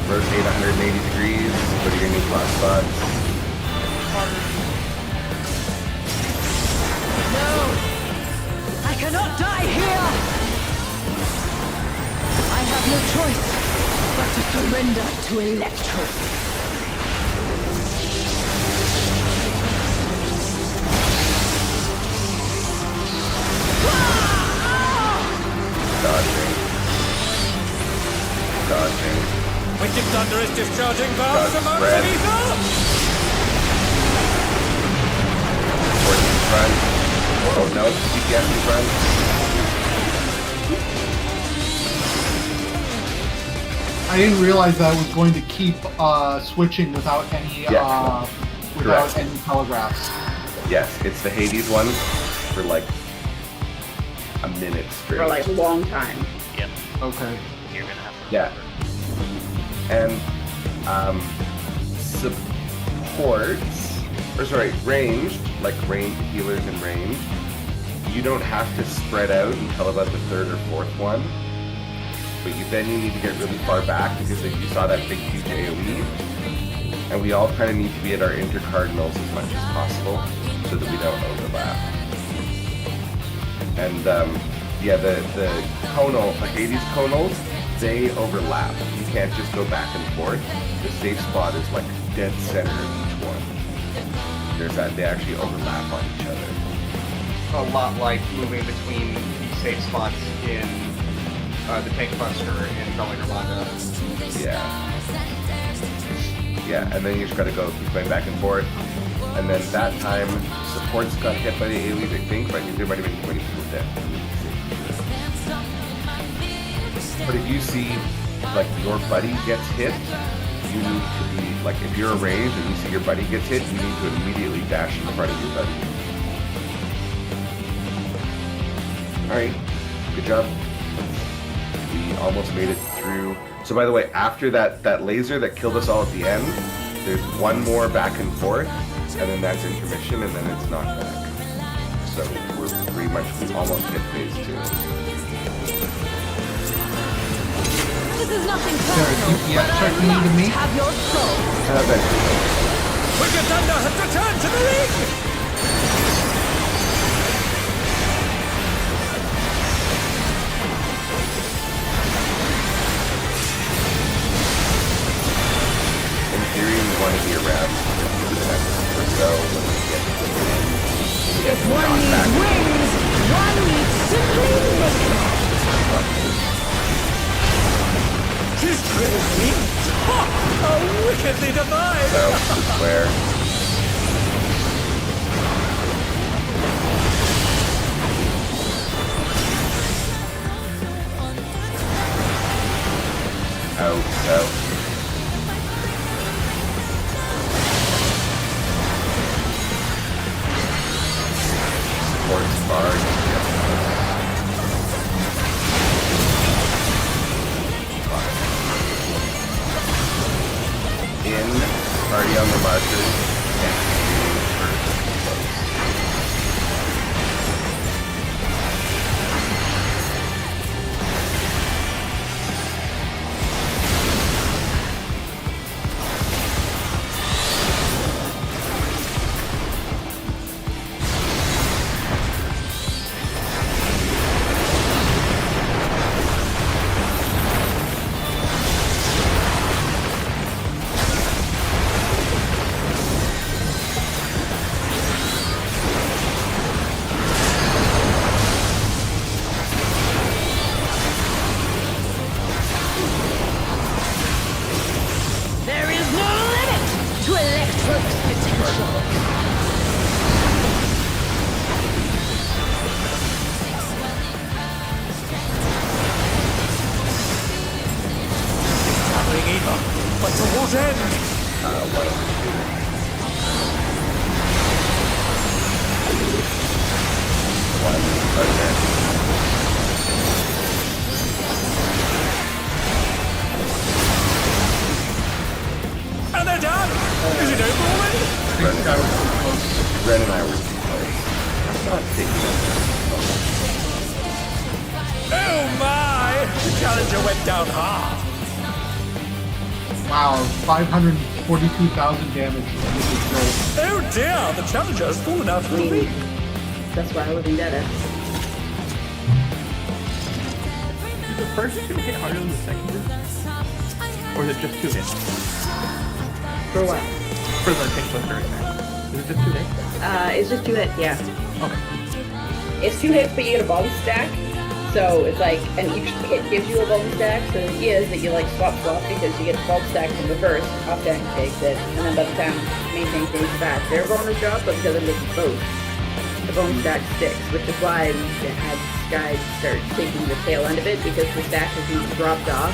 rotate 180 degrees. What are your new block spots? No! I cannot die here! I have no choice but to surrender to Electro. Dodging. Dodging. Wicked Thunder is discharging vast Dodge amounts spread. of ether! Towards the front. Oh no, DPS in front. I didn't realize that I was going to keep switching without any Yeah. without Correct. any telegraphs. Yes, it's the Hades one for like a minute straight. For like a long time. Yep. Okay. You're gonna have to Yeah. remember. And supports, or sorry, ranged, like ranged healers in range, you don't have to spread out until about the third or fourth one. But then you need to get really far back because like, you saw that big huge AoE. And we all kind of need to be at our intercardinals as much as possible so that we don't overlap. And yeah, the conal, the Hades conals, they overlap. You can't just go back and forth. The safe spot is like dead center of each one. There's that, they actually overlap on each other. A lot like moving between the safe spots in the Tank Buster in Valley Nirvana. Yeah. Yeah, and then you just gotta go, keep going back and forth. And then that time, supports got hit by the AoEs, I think, but I think there might have been 20 people dead. But if you see, like, your buddy gets hit, you need to be, like, if you're arranged and you see your buddy gets hit, you need to immediately dash in front of your buddy. Alright, good job. We almost made it through. So by the way, after that laser that killed us all at the end, there's one more back and forth, and then that's intermission, and then it's knocked back. So we're pretty much, we almost hit phase 2. This is nothing personal, yeah, but I check me to must me. have your soul. Wicked Thunder has returned to the ring! In theory, we want to be around 50% or so when we get to the win. We get to One knock needs back. wings, one needs simply living. His great wings! Ha! How wickedly divine! So, square. Out, out. Supports barred. In. challenger went down hard. Wow, 542,000 damage. Oh dear, the challenger has fallen out of the ring. That's why I wasn't dead. Is the first 2 hit harder than the second 2? Or is it just 2 hits? For what? For the tank buster right now. Is it just 2 hits? It's just 2 hits, yeah. Okay. It's 2 hits, but you get a bonus stack. So it's like, and each hit gives you a bonus stack. So the idea is that you like swap because you get the bonus stack from the first, off tank takes it, and then by the time main tank takes it back, their bonus drop, but because I'm making both, the bonus stack sticks, which is why we had guys start taking the tail end of it, because the stack was being dropped off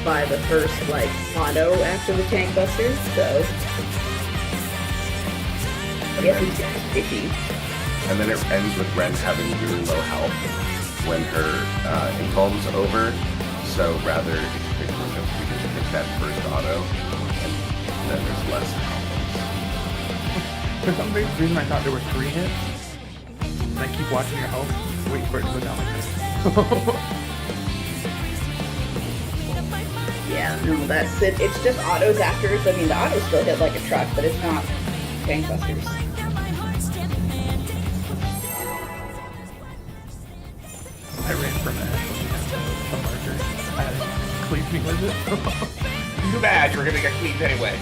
by the first like auto after the tank buster. So I guess it's sticky. And then it ends with Ren having really low health when her invuln's over. So rather, if you pick Lucas, you can pick that first auto, and then there's less health. For some reason, I thought there were 3 hits. And I keep watching your health, waiting for it to go down like that. Yeah, no, that's it. It's just autos after. So, I mean, the autos still hit like a truck, but it's not tank busters. I ran from it. A marker. Cleaved me with it. Too bad, you were gonna get cleaned anyway.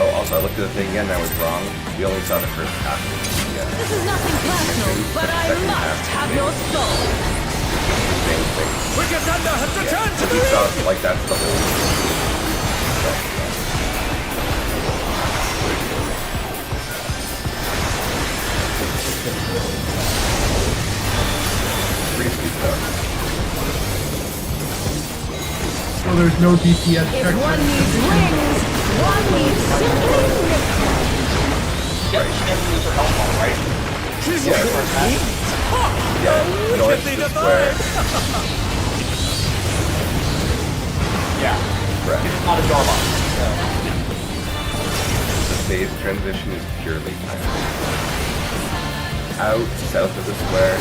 Oh, also, I looked at the thing again, and I was wrong. We only saw the first half of it. This is nothing personal, but I must have your soul. Same thing. Wicked Thunder has returned to the We ring. saw, like, that's the whole... Pretty sweet though. So there's no DPS If check. one needs wings, one needs something. Yep, she doesn't lose her health ball, right? She's Yeah. First match. Yeah, north wickedly to square. Yeah. Correct. It's not a door box. So. The phase transition is purely timing. Out south of the square,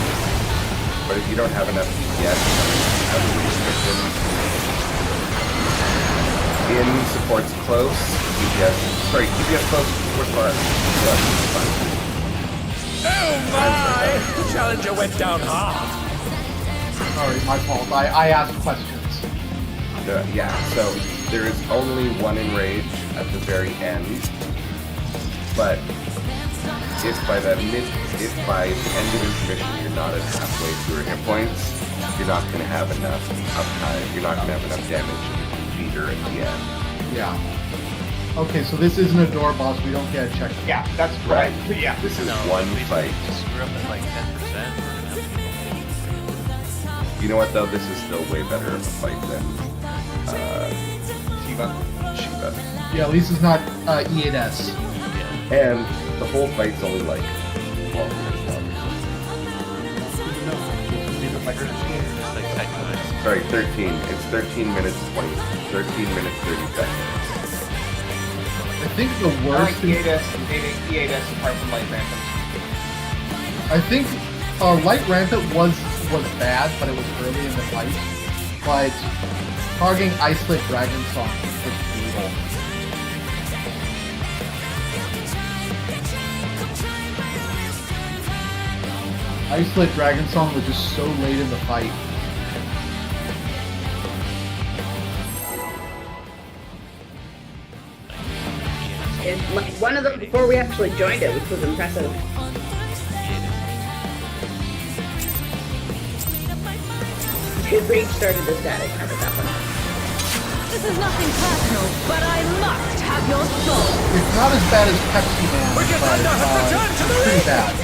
but if you don't have enough DPS, have a restriction. In supports close, DPS close, supports far. Oh my! The challenger went down hard. Sorry, my fault. I asked questions. Yeah, so there is only one enrage at the very end, but if by the end of intermission you're not at halfway through your hit points, you're not going to have enough uptime, you're not going to have enough damage to beat her at the end. Yeah. Okay, so this isn't a door boss. We don't get a check. Yeah, that's right. Yeah. This is No, one we fight. just screw up at like 10%. We're gonna have to You know what though, this is still way better of a fight than Shiva. Shiva. Yeah, at least it's not E8S. yeah. And the whole fight's only like 12 minutes long. Just like technically. Sorry, 13. It's 13 minutes 13 minutes 30 seconds. I think the I worst like E8S apart from Light Phantoms. I think Light Rampant was bad, but it was early in the fight. But targeting Icelit Dragon Song was brutal. Icelit Dragon Song was just so late in the fight. It's like one of them before we actually joined it, which was impressive. His rage started the static. How did that one? This is nothing personal, but I must have your soul. It's not as bad as Pepsi Man, Wicked but Thunder has returned to the it's pretty ring. bad.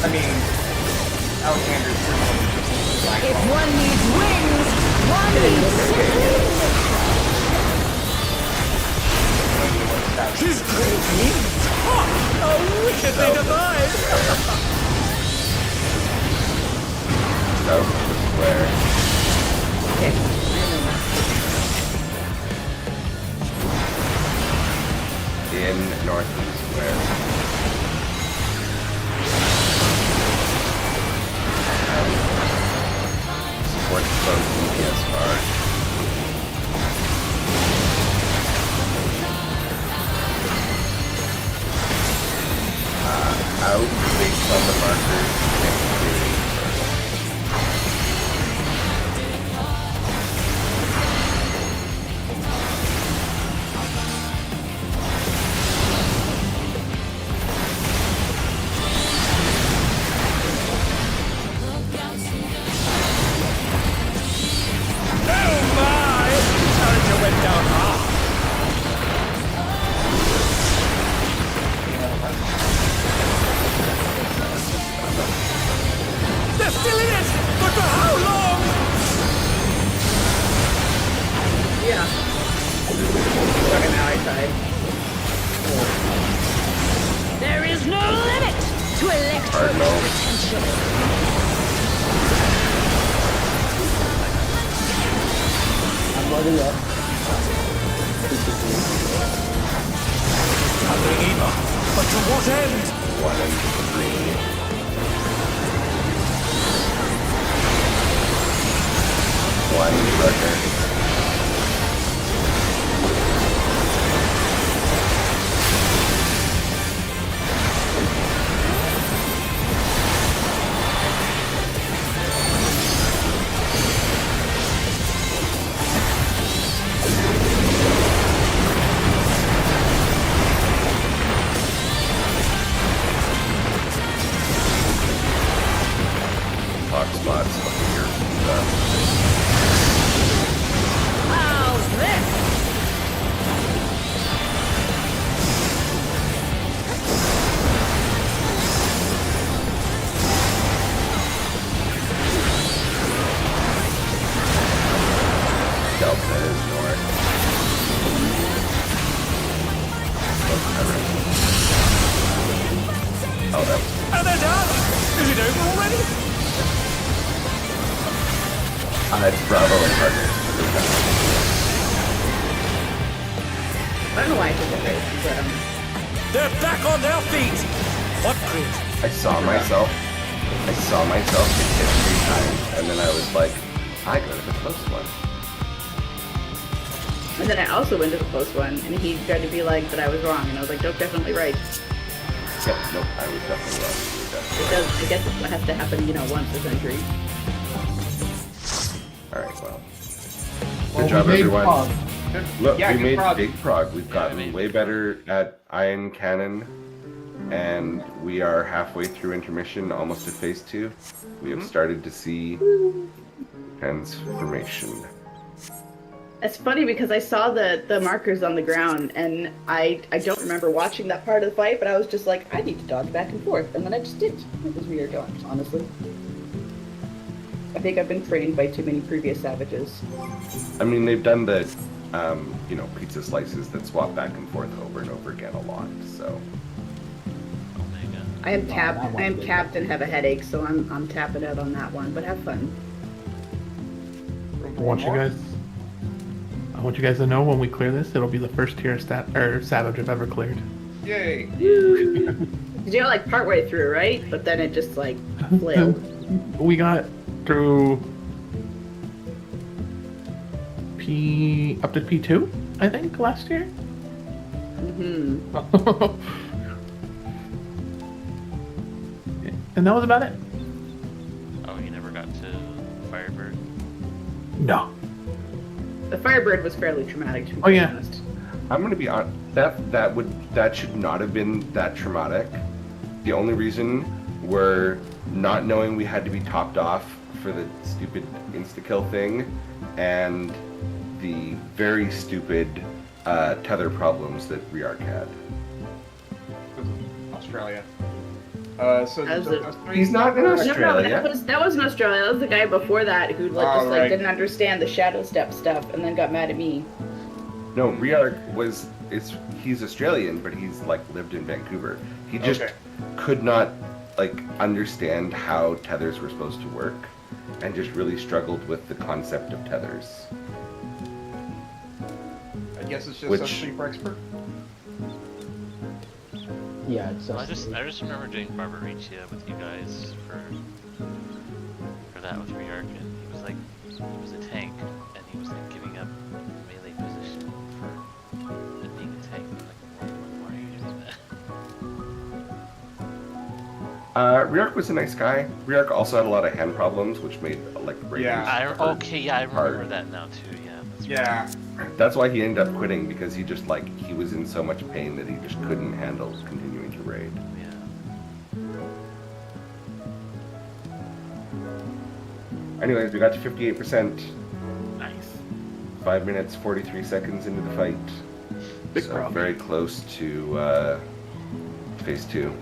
I mean, Alexander's If one needs wings, one needs something. She's crazy. Oh, wickedly divine. South of the square. Okay. in northeast where supports both EPSR. Out based on the markers and creating They're still in it! But for how long? Yeah. Okay, now I tried. There is no limit to Cardinal. potential. I'm loading up. Nothing either. But to what end? 1 and 3. One record. Hot spots up here. How's this? Delta is north. Oh, that was And they're done! Is it over already? it's Bravo and Partners. I don't know why I took the race, but They're back on their feet! What crit? I saw myself get hit 3 times, and then I was like, I go to the close one. and then I also went to the close one, and he tried to be like that I was wrong, and I was like, nope, definitely right. Yep, nope, I was definitely wrong. You were definitely It does. I guess it has to happen, once a century. Alright, well. Well, Good job, we made everyone. prog. Look, Yeah, we good made prog. big prog. We've we gotten made way big better at Iron Cannon, and we are halfway through intermission, almost to phase 2. We have started to see transformation. It's funny because I saw the markers on the ground, and I don't remember watching that part of the fight, but I was just like, I need to dodge back and forth, and then I just did. It was weird, honestly. I think I've been trained by too many previous savages. I mean, they've done the, pizza slices that swap back and forth over and over again a lot, so. Omega. I am that tapped. one's I am big. tapped and have a headache, so I'm tapping out on that one. But have fun. I want you guys to know when we clear this, it'll be the first tier savage I've ever cleared. Yay! You're like partway through, right? But then it just like flailed. We got through up to P2, I think, last year. And that was about it. Oh, you never got to Firebird? No. The Firebird was fairly traumatic, to be Oh, yeah. honest. I'm gonna be honest, that should not have been that traumatic. The only reason were not knowing we had to be topped off for the stupid insta-kill thing, and the very stupid tether problems that Rearc had. Australia. So As those a- three- He's not in No, Australia. that was in Australia. That was the guy before that who Oh, right. didn't understand the shadow step stuff and then got mad at me. No, Rearc he's Australian, but he's lived in Vancouver. He just Okay. could not understand how tethers were supposed to work, and just really struggled with the concept of tethers. I guess it's just Which- a super expert. Yeah, it's Well, just. I just remember doing Barbariccia with you guys for that with Rearc, and he was like, he was a tank, and he was like giving up melee position for it being a tank. I'm like, why are you doing that? Rearc was a nice guy. Rearc also had a lot of hand problems, which made like raiders Yeah. I remember hard. that now too. Yeah. That's Yeah. That's why he ended up quitting, because he just like he was in so much pain that he just couldn't handle continuing to raid. Anyways, we got to 58%. Nice. 5 minutes, 43 seconds into the fight. Big So problem. very close to phase 2.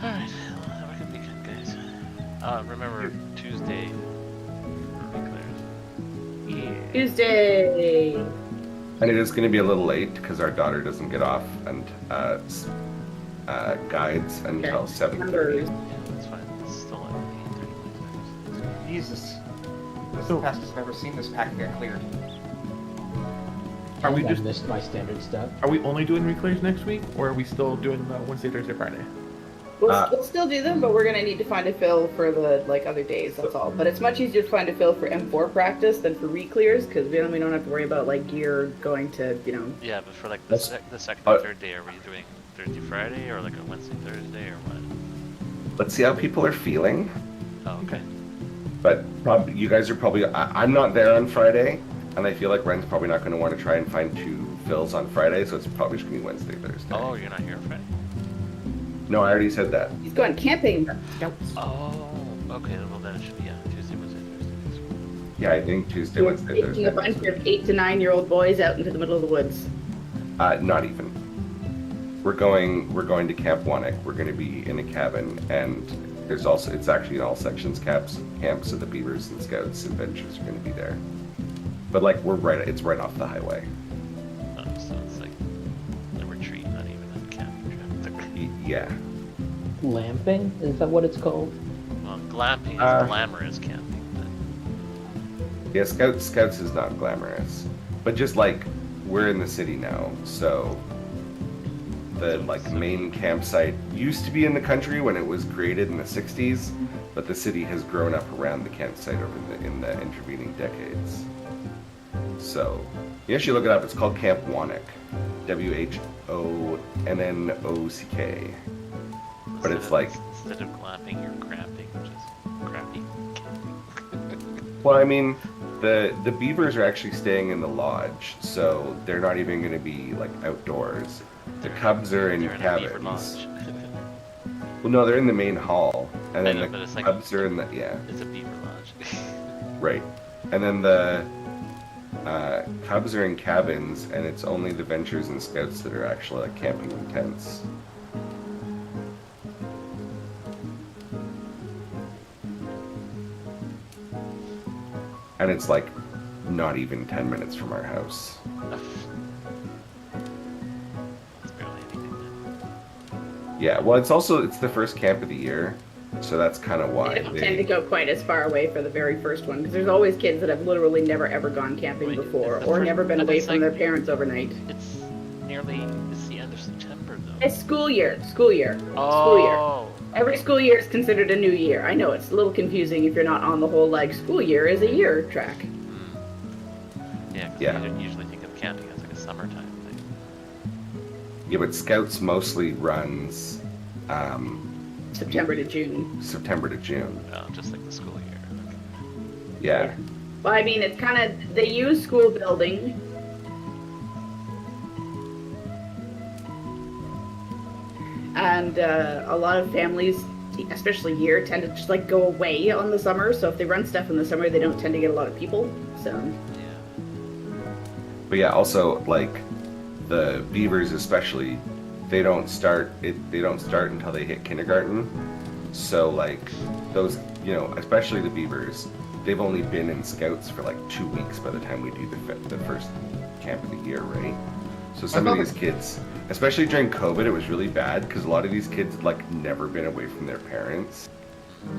Alright, well, have a good weekend, guys. Remember, Tuesday for reclares. Tuesday. And it is going to be a little late because our daughter doesn't get off and guides until 7:30. Numbers. Yeah, that's fine. It's still at 8:30. Jesus. This So- past has never seen this pack get cleared. Are we I just missed my standard stuff. are we only doing reclares next week, or are we still doing Wednesday, Thursday, Friday? We'll still do them, but we're gonna need to find a fill for the other days. That's all. But it's much easier to find a fill for M4 practice than for reclears because then we don't have to worry about like gear going to Yeah, but for like the, That's- the second uh, and third day, are we doing Thursday, Friday, or like a Wednesday, Thursday, or what? Let's see how people are feeling. Oh, okay. But probably you guys are probably. I'm not there on Friday, and I feel like Ren's probably not going to want to try and find 2 fills on Friday, so it's probably just going to be Wednesday, Thursday. Oh, you're not here on Friday? No, I already said that. He's going camping. Scouts. Oh, okay. Well, then it should be, yeah, Tuesday, Wednesday, Thursday. Yeah, I think Tuesday, We're Wednesday, taking a bunch Thursday. of 8 to 9-year-old boys out into the middle of the woods. Not even. We're going to Camp Wannock. We're going to be in a cabin, and it's actually in all sections camps, so the beavers and scouts and adventures are going to be there. But like it's right off the highway. Oh, so it's like a retreat, not even a camp trip. Yeah. Lamping? Is that what it's called? Well, glamping is glamorous camping, but Yeah, Scouts is not glamorous, but just like we're in the city now, so the like main campsite used to be in the country when it was created in the 60s, but the city has grown up around the campsite in the intervening decades. So you actually look it up. It's called Camp Wannock, WHONNOCK. But it's like, instead of glamping, you're cramping, which is crappy. well, I mean, the beavers are actually staying in the lodge, so they're not even going to be like outdoors. The cubs are in They're in a beaver cabins. lodge. Well, no, they're in the main hall, and I then know, the but it's like- cubs are in the It's a beaver lodge. right, and then the cubs are in cabins, and it's only the ventures and scouts that are actually like camping in tents. And it's like not even 10 minutes from our house. It's barely anything. Yeah, well, it's the first camp of the year, so that's kind of why They don't tend to go quite as far away for the very first one because there's always kids that have literally never ever gone camping Wait, before it's the or first- never been but away it's from like- their parents overnight. It's the end of September though. It's school year. School year. Oh. Every school year is considered a new year. I know it's a little confusing if you're not on the whole like school year is a year track. Yeah, 'cause Yeah. you usually think of camping as like a summertime thing. Yeah, but Scouts mostly runs September to June. September to June. Just like the school year. Okay. Yeah. Well, I mean, it's kind of they use school building. And a lot of families, especially here, tend to just like go away on the summer. So if they run stuff in the summer, they don't tend to get a lot of people. So But yeah, also like the beavers especially, they don't start until they hit kindergarten. So like those, especially the beavers, they've only been in scouts for like 2 weeks by the time we do the first camp of the year, right? So some I of thought these kids, especially during COVID, it was really bad because a lot of these kids had like never been away from their parents.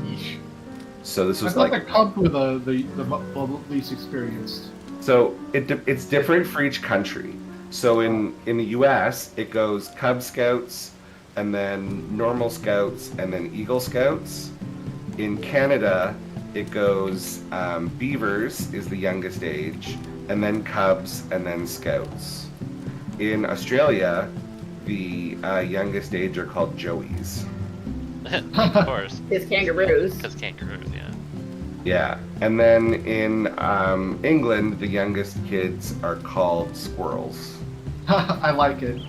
Yeesh. So this I was thought like, the Cubs were the least experienced. so it's different for each country. So in the U.S. it goes Cub Scouts, and then Normal Scouts, and then Eagle Scouts. In Canada, it goes Beavers is the youngest age, and then Cubs, and then Scouts. In Australia, the youngest age are called Joeys. Of course. His kangaroos. Because kangaroos, yeah. Yeah, and then in England, the youngest kids are called Squirrels. I like it.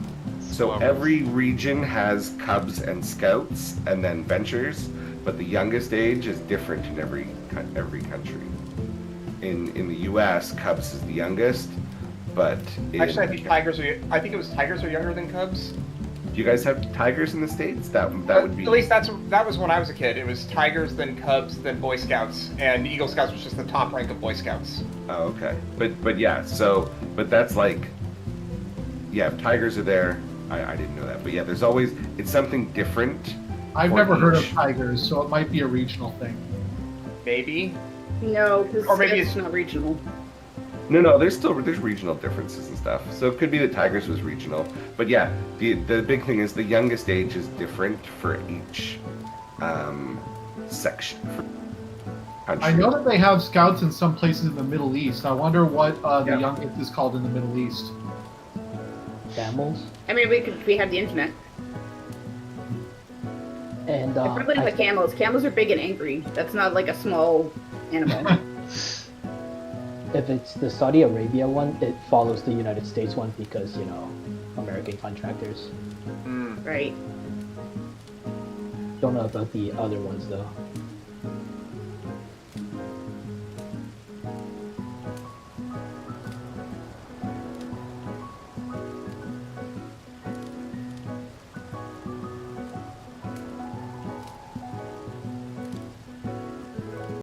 So Squirrels. every region has Cubs and Scouts, and then Ventures, but the youngest age is different in every country. In the U.S., Cubs is the youngest, but Actually, I think it was tigers are younger than cubs. do you guys have tigers in the States? That would be. At least that was when I was a kid. It was tigers, then cubs, then Boy Scouts, and Eagle Scouts was just the top rank of Boy Scouts. Oh, okay. But yeah, but that's like, yeah, if tigers are there, I didn't know that. But yeah, it's something different. I've for never heard of each. tigers, so it might be a regional thing. Maybe. No, because Or maybe it's it's- not regional. No, there's regional differences and stuff. So it could be that tigers was regional. But yeah, the big thing is the youngest age is different for each section. Country. I know that they have scouts in some places in the Middle East. I wonder what the Yeah. youngest is called in the Middle East. Camels. I mean, we have the internet. And The problem with camels, camels are big and angry. That's not like a small animal. if it's the Saudi Arabia one, it follows the United States one because, you know, American contractors. Right. Don't know about the other ones though.